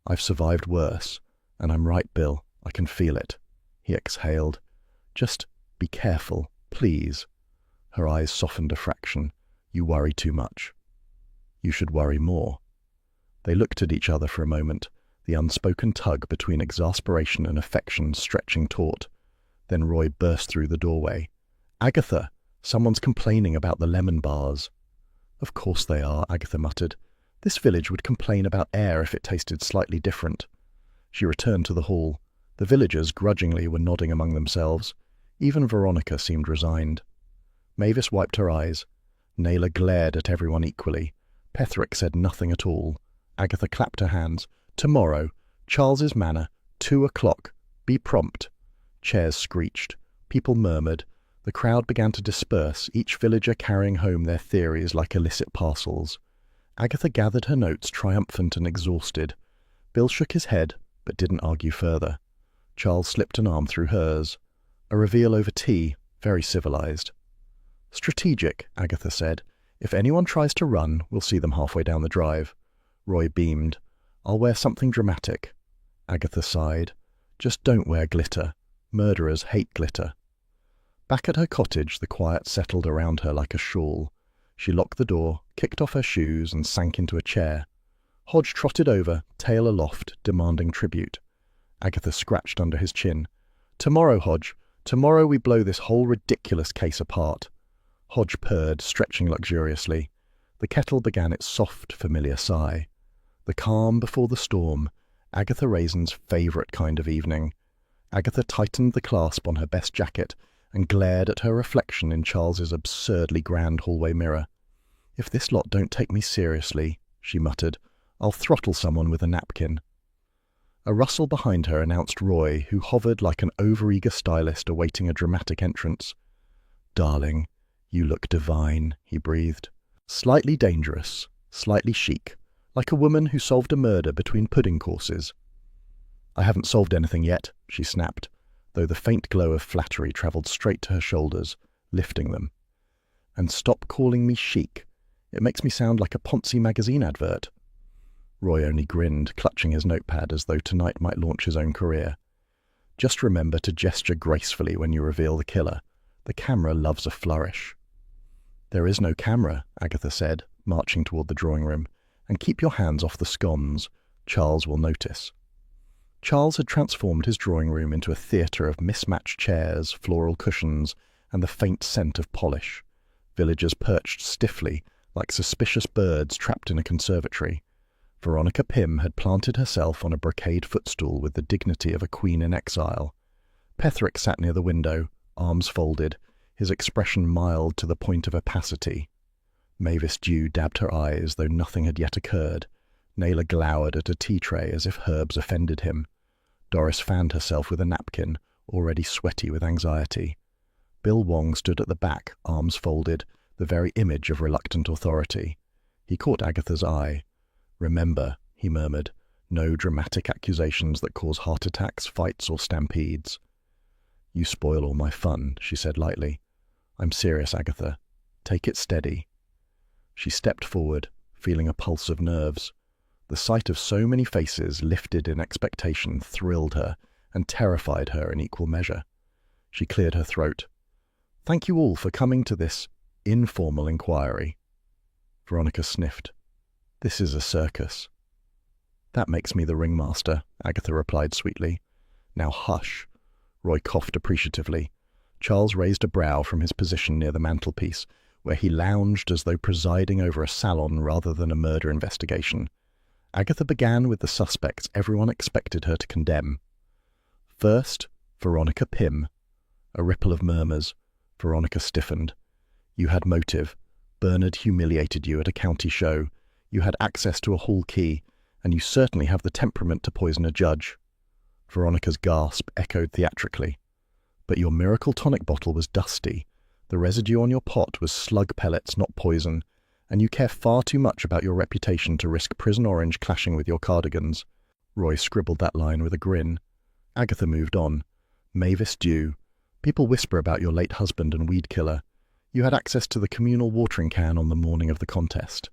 I've survived worse. And I'm right, Bill. I can feel it. He exhaled. Just be careful, please. Her eyes softened a fraction. You worry too much. You should worry more. They looked at each other for a moment, the unspoken tug between exasperation and affection stretching taut. Then Roy burst through the doorway. Agatha, someone's complaining about the lemon bars. Of course they are, Agatha muttered. This village would complain about air if it tasted slightly different. She returned to the hall. The villagers grudgingly were nodding among themselves. Even Veronica seemed resigned. Mavis wiped her eyes. Naylor glared at everyone equally. Petherick said nothing at all. Agatha clapped her hands. Tomorrow, Charles's Manor, 2:00. Be prompt. Chairs screeched. People murmured. The crowd began to disperse, each villager carrying home their theories like illicit parcels. Agatha gathered her notes, triumphant and exhausted. Bill shook his head, but didn't argue further. Charles slipped an arm through hers. A reveal over tea, very civilized. Strategic, Agatha said. If anyone tries to run, we'll see them halfway down the drive. Roy beamed. I'll wear something dramatic. Agatha sighed. Just don't wear glitter. Murderers hate glitter. Back at her cottage, the quiet settled around her like a shawl. She locked the door, kicked off her shoes, and sank into a chair. Hodge trotted over, tail aloft, demanding tribute. Agatha scratched under his chin. "Tomorrow, Hodge. Tomorrow we blow this whole ridiculous case apart." Hodge purred, stretching luxuriously. The kettle began its soft, familiar sigh. The calm before the storm, Agatha Raisin's favourite kind of evening. Agatha tightened the clasp on her best jacket and glared at her reflection in Charles's absurdly grand hallway mirror. "If this lot don't take me seriously," she muttered, "I'll throttle someone with a napkin." A rustle behind her announced Roy, who hovered like an overeager stylist awaiting a dramatic entrance. "Darling, you look divine," he breathed. "Slightly dangerous, slightly chic, like a woman who solved a murder between pudding courses." "I haven't solved anything yet," she snapped, though the faint glow of flattery travelled straight to her shoulders, lifting them. "And stop calling me chic. It makes me sound like a Ponzi magazine advert." Roy only grinned, clutching his notepad as though tonight might launch his own career. "Just remember to gesture gracefully when you reveal the killer. The camera loves a flourish." "There is no camera," Agatha said, marching toward the drawing room. "And keep your hands off the scones. Charles will notice." Charles had transformed his drawing room into a theatre of mismatched chairs, floral cushions, and the faint scent of polish. Villagers perched stiffly, like suspicious birds trapped in a conservatory. Veronica Pym had planted herself on a brocade footstool with the dignity of a queen in exile. Petherick sat near the window, arms folded, his expression mild to the point of opacity. Mavis Dew dabbed her eyes, though nothing had yet occurred. Naylor glowered at a tea tray as if herbs offended him. Doris fanned herself with a napkin, already sweaty with anxiety. Bill Wong stood at the back, arms folded, the very image of reluctant authority. He caught Agatha's eye. "Remember," he murmured, "no dramatic accusations that cause heart attacks, fights, or stampedes." "You spoil all my fun," she said lightly. "I'm serious, Agatha. Take it steady." She stepped forward, feeling a pulse of nerves. The sight of so many faces lifted in expectation thrilled her and terrified her in equal measure. She cleared her throat. "Thank you all for coming to this informal inquiry." Veronica sniffed. "This is a circus." "That makes me the ringmaster," Agatha replied sweetly. "Now hush." Roy coughed appreciatively. Charles raised a brow from his position near the mantelpiece, where he lounged as though presiding over a salon rather than a murder investigation. Agatha began with the suspects everyone expected her to condemn. First, Veronica Pym. A ripple of murmurs. Veronica stiffened. "You had motive. Bernard humiliated you at a county show. You had access to a hall key, and you certainly have the temperament to poison a judge." Veronica's gasp echoed theatrically. "But your miracle tonic bottle was dusty. The residue on your pot was slug pellets, not poison, and you care far too much about your reputation to risk prison orange clashing with your cardigans." Roy scribbled that line with a grin. Agatha moved on. "Mavis Dew. People whisper about your late husband and weed killer. You had access to the communal watering can on the morning of the contest."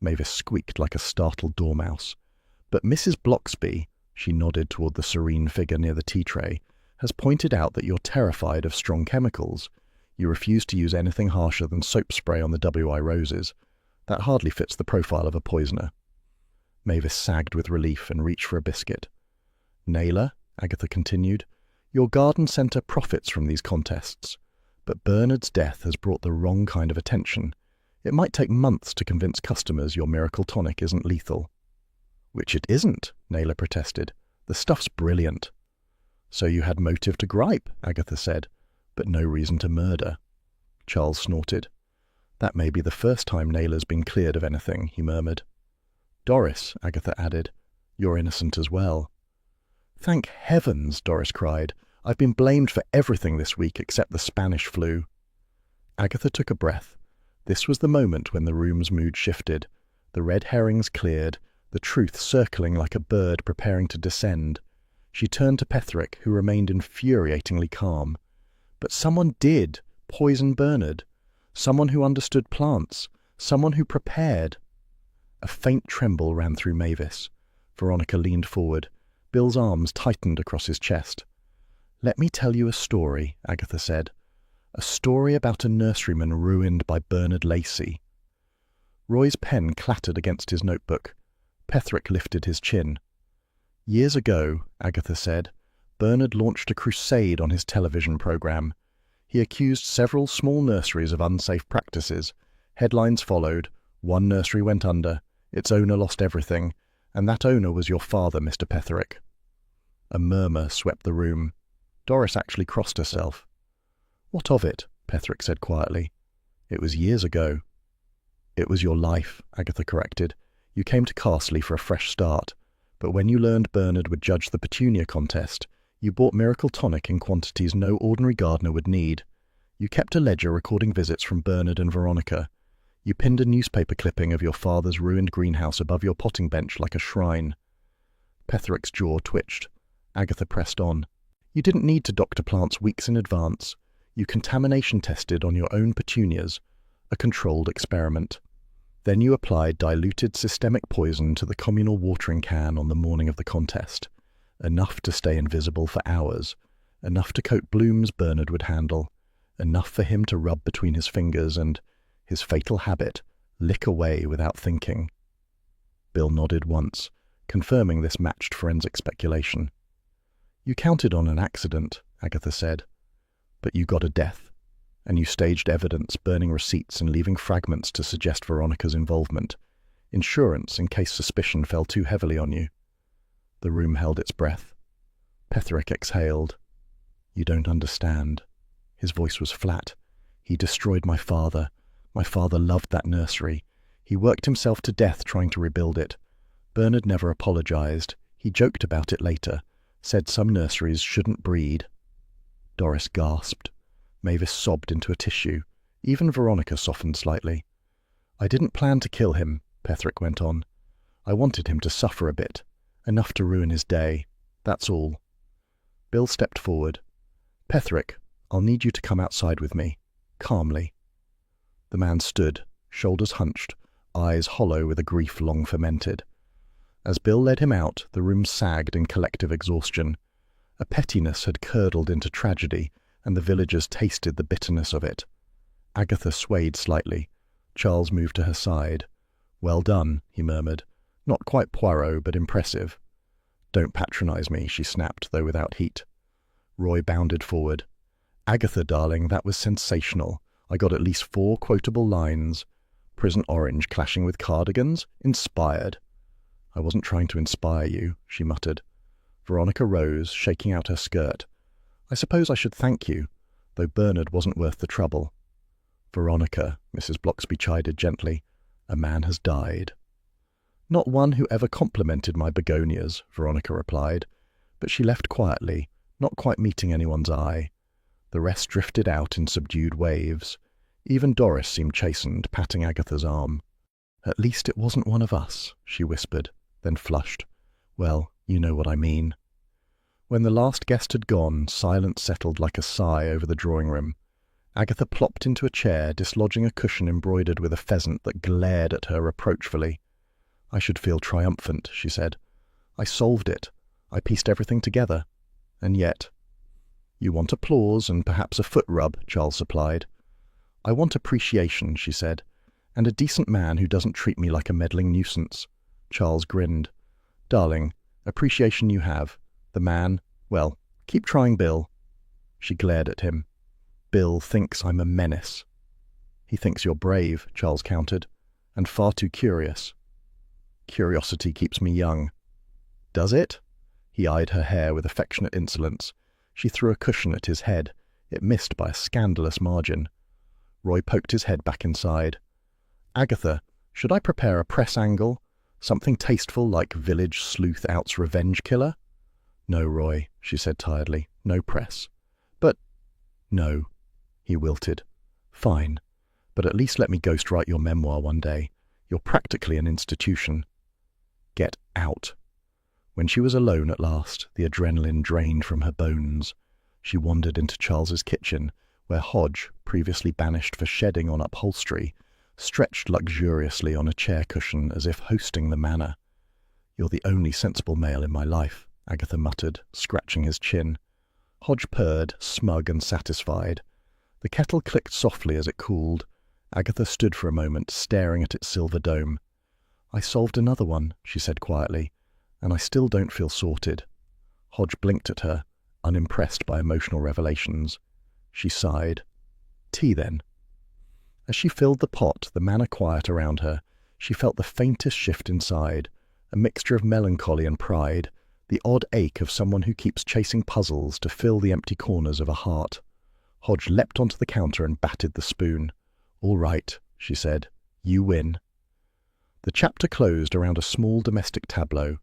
Mavis squeaked like a startled dormouse. "But Mrs. Bloxby," she nodded toward the serene figure near the tea tray, "has pointed out that you're terrified of strong chemicals. You refuse to use anything harsher than soap spray on the WI roses. That hardly fits the profile of a poisoner." Mavis sagged with relief and reached for a biscuit. "Naylor," Agatha continued, "your garden centre profits from these contests. But Bernard's death has brought the wrong kind of attention. It might take months to convince customers your miracle tonic isn't lethal." "Which it isn't," Naylor protested. "The stuff's brilliant." "So you had motive to gripe," Agatha said, "but no reason to murder." Charles snorted. "That may be the first time Naylor's been cleared of anything," he murmured. "Doris," Agatha added, "you're innocent as well." "Thank heavens," Doris cried. "I've been blamed for everything this week except the Spanish flu." Agatha took a breath. This was the moment when the room's mood shifted. The red herrings cleared, the truth circling like a bird preparing to descend. She turned to Petherick, who remained infuriatingly calm. "But someone did poison Bernard. Someone who understood plants. Someone who prepared." A faint tremble ran through Mavis. Veronica leaned forward. Bill's arms tightened across his chest. "Let me tell you a story," Agatha said. "A story about a nurseryman ruined by Bernard Lacey." Roy's pen clattered against his notebook. Petherick lifted his chin. "Years ago," Agatha said, "Bernard launched a crusade on his television program. He accused several small nurseries of unsafe practices. Headlines followed. One nursery went under. Its owner lost everything. And that owner was your father, Mr. Petherick." A murmur swept the room. Doris actually crossed herself. "What of it?" Petherick said quietly. "It was years ago." "It was your life," Agatha corrected. "You came to Carsley for a fresh start. But when you learned Bernard would judge the Petunia contest, you bought Miracle Tonic in quantities no ordinary gardener would need. You kept a ledger recording visits from Bernard and Veronica. You pinned a newspaper clipping of your father's ruined greenhouse above your potting bench like a shrine." Petherick's jaw twitched. Agatha pressed on. "You didn't need to doctor plants weeks in advance. You contamination tested on your own petunias, a controlled experiment. Then you applied diluted systemic poison to the communal watering can on the morning of the contest. Enough to stay invisible for hours. Enough to coat blooms Bernard would handle. Enough for him to rub between his fingers and, his fatal habit, lick away without thinking." Bill nodded once, confirming this matched forensic speculation. "You counted on an accident," Agatha said. "But you got a death. And you staged evidence, burning receipts and leaving fragments to suggest Veronica's involvement. Insurance in case suspicion fell too heavily on you." The room held its breath. Petherick exhaled. "You don't understand." His voice was flat. "He destroyed my father. My father loved that nursery. He worked himself to death trying to rebuild it. Bernard never apologized. He joked about it later, said some nurseries shouldn't breed." Doris gasped. Mavis sobbed into a tissue. Even Veronica softened slightly. "I didn't plan to kill him," Petherick went on. "I wanted him to suffer a bit. Enough to ruin his day. That's all." Bill stepped forward. "Petherick, I'll need you to come outside with me. Calmly." The man stood, shoulders hunched, eyes hollow with a grief long fermented. As Bill led him out, the room sagged in collective exhaustion. A pettiness had curdled into tragedy, and the villagers tasted the bitterness of it. Agatha swayed slightly. Charles moved to her side. "Well done," he murmured. "Not quite Poirot, but impressive." "Don't patronize me," she snapped, though without heat. Roy bounded forward. "Agatha, darling, that was sensational. I got at least 4 quotable lines. Prison orange clashing with cardigans? Inspired." "I wasn't trying to inspire you," she muttered. Veronica rose, shaking out her skirt. "I suppose I should thank you, though Bernard wasn't worth the trouble." "Veronica," Mrs. Bloxby chided gently, "a man has died." "Not one who ever complimented my begonias," Veronica replied, but she left quietly, not quite meeting anyone's eye. The rest drifted out in subdued waves. Even Doris seemed chastened, patting Agatha's arm. "At least it wasn't one of us," she whispered, then flushed. "Well, you know what I mean." When the last guest had gone, silence settled like a sigh over the drawing room. Agatha plopped into a chair, dislodging a cushion embroidered with a pheasant that glared at her reproachfully. "I should feel triumphant," she said. "I solved it. I pieced everything together. And yet—" "You want applause and perhaps a foot rub," Charles supplied. "I want appreciation," she said, "and a decent man who doesn't treat me like a meddling nuisance." Charles grinned. "Darling, appreciation you have. The man, well, keep trying, Bill." She glared at him. "Bill thinks I'm a menace." "He thinks you're brave," Charles countered, "and far too curious." "Curiosity keeps me young." "Does it?" He eyed her hair with affectionate insolence. She threw a cushion at his head. It missed by a scandalous margin. Roy poked his head back inside. "Agatha, should I prepare a press angle? Something tasteful like Village Sleuth Outs Revenge Killer?" "No, Roy," she said tiredly. "No press." "But—" "No," he wilted. "Fine. But at least let me ghostwrite your memoir one day. You're practically an institution." "Get out." When she was alone at last, the adrenaline drained from her bones. She wandered into Charles's kitchen, where Hodge, previously banished for shedding on upholstery, stretched luxuriously on a chair cushion as if hosting the manor. "You're the only sensible male in my life," Agatha muttered, scratching his chin. Hodge purred, smug and satisfied. The kettle clicked softly as it cooled. Agatha stood for a moment, staring at its silver dome. "I solved another one," she said quietly, "and I still don't feel sorted." Hodge blinked at her, unimpressed by emotional revelations. She sighed. "Tea, then." As she filled the pot, the manor quiet around her, she felt the faintest shift inside, a mixture of melancholy and pride, the odd ache of someone who keeps chasing puzzles to fill the empty corners of a heart. Hodge leapt onto the counter and batted the spoon. "All right," she said. "You win." The chapter closed around a small domestic tableau.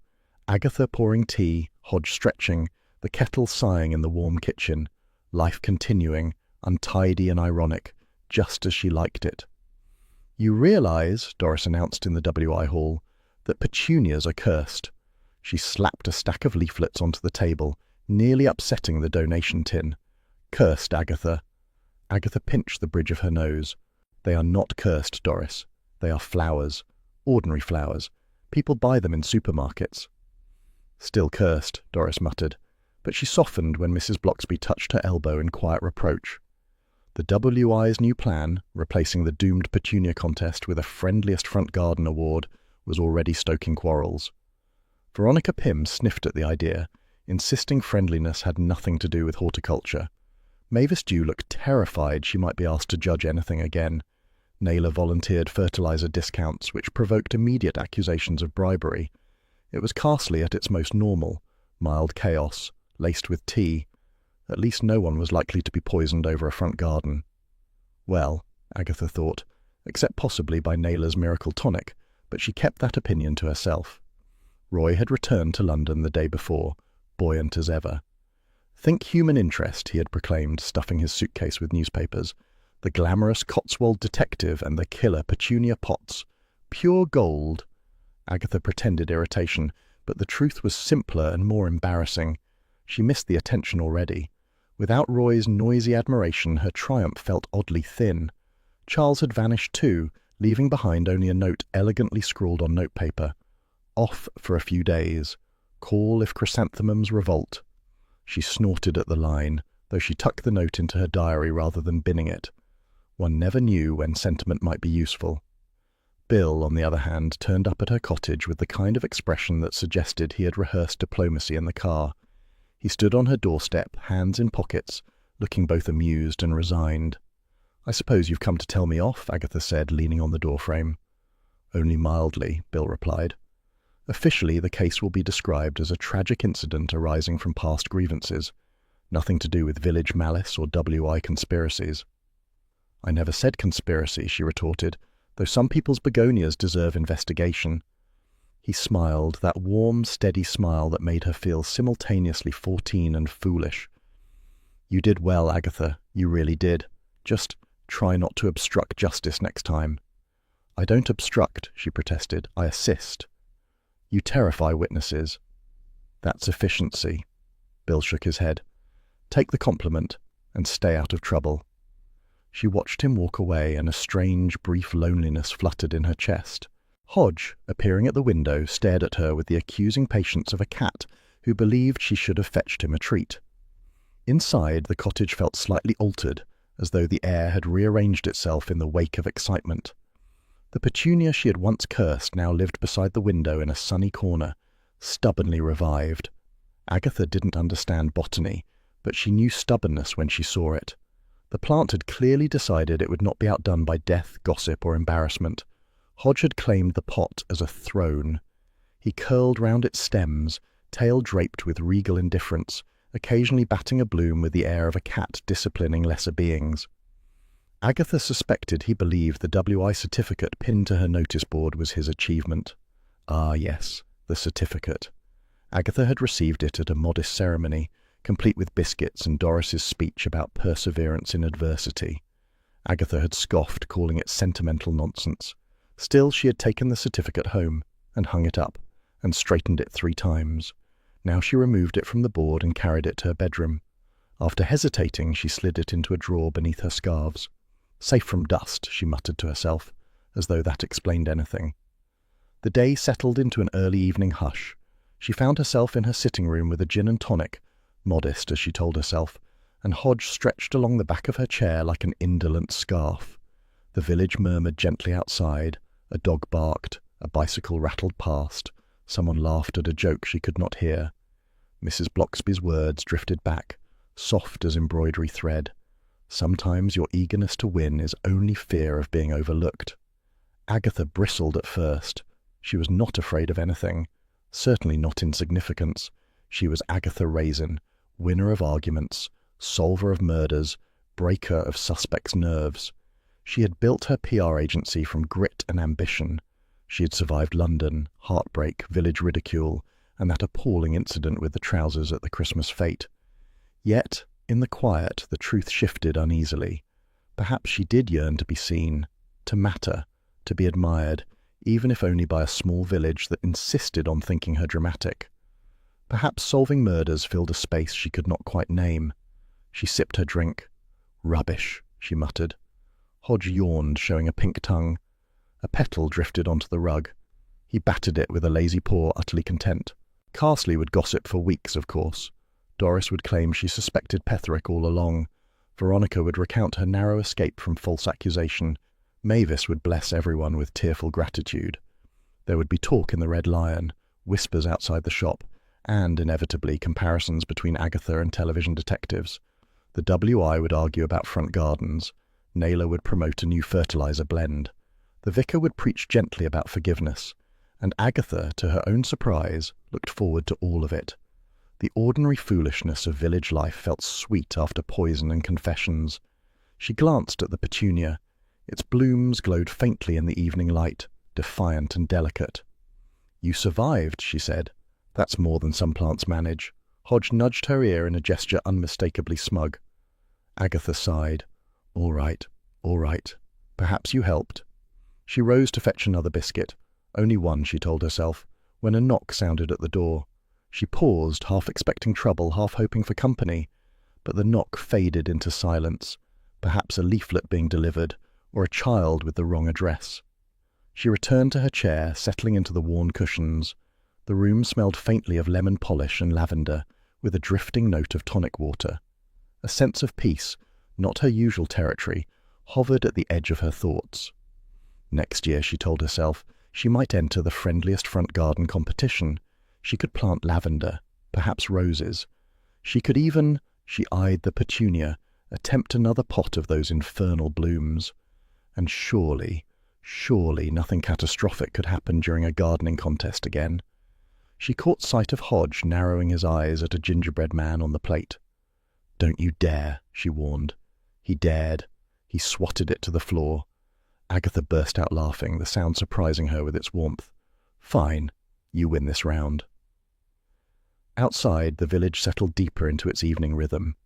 Agatha pouring tea, Hodge stretching, the kettle sighing in the warm kitchen. Life continuing, untidy and ironic, just as she liked it. "You realize," Doris announced in the WI hall, "that petunias are cursed." She slapped a stack of leaflets onto the table, nearly upsetting the donation tin. "Cursed, Agatha." Agatha pinched the bridge of her nose. "They are not cursed, Doris. They are flowers. Ordinary flowers. People buy them in supermarkets." "Still cursed," Doris muttered, but she softened when Mrs. Bloxby touched her elbow in quiet reproach. The WI's new plan, replacing the doomed Petunia contest with a Friendliest Front Garden award, was already stoking quarrels. Veronica Pym sniffed at the idea, insisting friendliness had nothing to do with horticulture. Mavis Dew looked terrified she might be asked to judge anything again. Naylor volunteered fertilizer discounts, which provoked immediate accusations of bribery. It was Carsley at its most normal, mild chaos, laced with tea. At least no one was likely to be poisoned over a front garden. Well, Agatha thought, except possibly by Naylor's miracle tonic, but she kept that opinion to herself. Roy had returned to London the day before, buoyant as ever. "Think human interest," he had proclaimed, stuffing his suitcase with newspapers. "The glamorous Cotswold detective and the killer Petunia Potts. Pure gold." Agatha pretended irritation, but the truth was simpler and more embarrassing. She missed the attention already. Without Roy's noisy admiration, her triumph felt oddly thin. Charles had vanished too, leaving behind only a note elegantly scrawled on notepaper. "Off for a few days. Call if chrysanthemums revolt." She snorted at the line, though she tucked the note into her diary rather than binning it. One never knew when sentiment might be useful. Bill, on the other hand, turned up at her cottage with the kind of expression that suggested he had rehearsed diplomacy in the car. He stood on her doorstep, hands in pockets, looking both amused and resigned. "I suppose you've come to tell me off," Agatha said, leaning on the doorframe. "Only mildly," Bill replied. "Officially, the case will be described as a tragic incident arising from past grievances. Nothing to do with village malice or WI conspiracies." "I never said conspiracy," she retorted, "though some people's begonias deserve investigation." He smiled, that warm, steady smile that made her feel simultaneously 14 and foolish. "You did well, Agatha, you really did. Just try not to obstruct justice next time." "I don't obstruct," she protested. "I assist." "You terrify witnesses." "That's efficiency." Bill shook his head. "Take the compliment and stay out of trouble." She watched him walk away, and a strange, brief loneliness fluttered in her chest. Hodge, appearing at the window, stared at her with the accusing patience of a cat who believed she should have fetched him a treat. Inside, the cottage felt slightly altered, as though the air had rearranged itself in the wake of excitement. The Petunia she had once cursed now lived beside the window in a sunny corner, stubbornly revived. Agatha didn't understand botany, but she knew stubbornness when she saw it. The plant had clearly decided it would not be outdone by death, gossip, or embarrassment. Hodge had claimed the pot as a throne. He curled round its stems, tail draped with regal indifference, occasionally batting a bloom with the air of a cat disciplining lesser beings. Agatha suspected he believed the WI certificate pinned to her notice board was his achievement. Ah, yes, the certificate. Agatha had received it at a modest ceremony, complete with biscuits and Doris's speech about perseverance in adversity. Agatha had scoffed, calling it sentimental nonsense. Still, she had taken the certificate home, and hung it up, and straightened it 3 times. Now she removed it from the board and carried it to her bedroom. After hesitating, she slid it into a drawer beneath her scarves. "Safe from dust," she muttered to herself, as though that explained anything. The day settled into an early evening hush. She found herself in her sitting room with a gin and tonic, modest as she told herself, and Hodge stretched along the back of her chair like an indolent scarf. The village murmured gently outside, a dog barked, a bicycle rattled past, someone laughed at a joke she could not hear. Mrs. Bloxby's words drifted back, soft as embroidery thread. Sometimes your eagerness to win is only fear of being overlooked. Agatha bristled at first. She was not afraid of anything, certainly not insignificance. She was Agatha Raisin, winner of arguments, solver of murders, breaker of suspects' nerves. She had built her PR agency from grit and ambition. She had survived London, heartbreak, village ridicule, and that appalling incident with the trousers at the Christmas fete. Yet, in the quiet, the truth shifted uneasily. Perhaps she did yearn to be seen, to matter, to be admired, even if only by a small village that insisted on thinking her dramatic. Perhaps solving murders filled a space she could not quite name. She sipped her drink. "Rubbish," she muttered. Hodge yawned, showing a pink tongue. A petal drifted onto the rug. He battered it with a lazy paw, utterly content. Carsley would gossip for weeks, of course. Doris would claim she suspected Petherick all along. Veronica would recount her narrow escape from false accusation. Mavis would bless everyone with tearful gratitude. There would be talk in the Red Lion, whispers outside the shop, and, inevitably, comparisons between Agatha and television detectives. The WI would argue about front gardens. Naylor would promote a new fertilizer blend. The vicar would preach gently about forgiveness. And Agatha, to her own surprise, looked forward to all of it. The ordinary foolishness of village life felt sweet after poison and confessions. She glanced at the Petunia. Its blooms glowed faintly in the evening light, defiant and delicate. "You survived," she said. "That's more than some plants manage." Hodge nudged her ear in a gesture unmistakably smug. Agatha sighed. All right. Perhaps you helped." She rose to fetch another biscuit. Only one, she told herself, when a knock sounded at the door. She paused, half expecting trouble, half hoping for company. But the knock faded into silence, perhaps a leaflet being delivered, or a child with the wrong address. She returned to her chair, settling into the worn cushions. The room smelled faintly of lemon polish and lavender, with a drifting note of tonic water. A sense of peace, not her usual territory, hovered at the edge of her thoughts. Next year, she told herself, she might enter the friendliest front garden competition. She could plant lavender, perhaps roses. She could even, she eyed the Petunia, attempt another pot of those infernal blooms. And surely nothing catastrophic could happen during a gardening contest again. She caught sight of Hodge narrowing his eyes at a gingerbread man on the plate. "Don't you dare," she warned. He dared. He swatted it to the floor. Agatha burst out laughing, the sound surprising her with its warmth. "Fine. You win this round." Outside, the village settled deeper into its evening rhythm.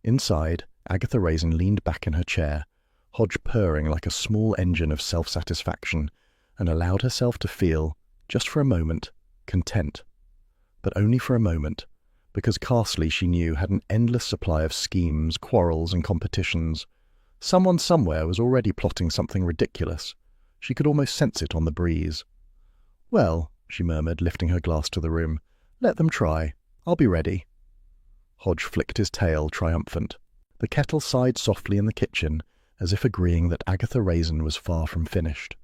Inside, Agatha Raisin leaned back in her chair, Hodge purring like a small engine of self-satisfaction, and allowed herself to feel, just for a moment, content. But only for a moment, because Carsley, she knew, had an endless supply of schemes, quarrels, and competitions. Someone somewhere was already plotting something ridiculous. She could almost sense it on the breeze. "Well," she murmured, lifting her glass to the room, "let them try. I'll be ready." Hodge flicked his tail, triumphant. The kettle sighed softly in the kitchen, as if agreeing that Agatha Raisin was far from finished.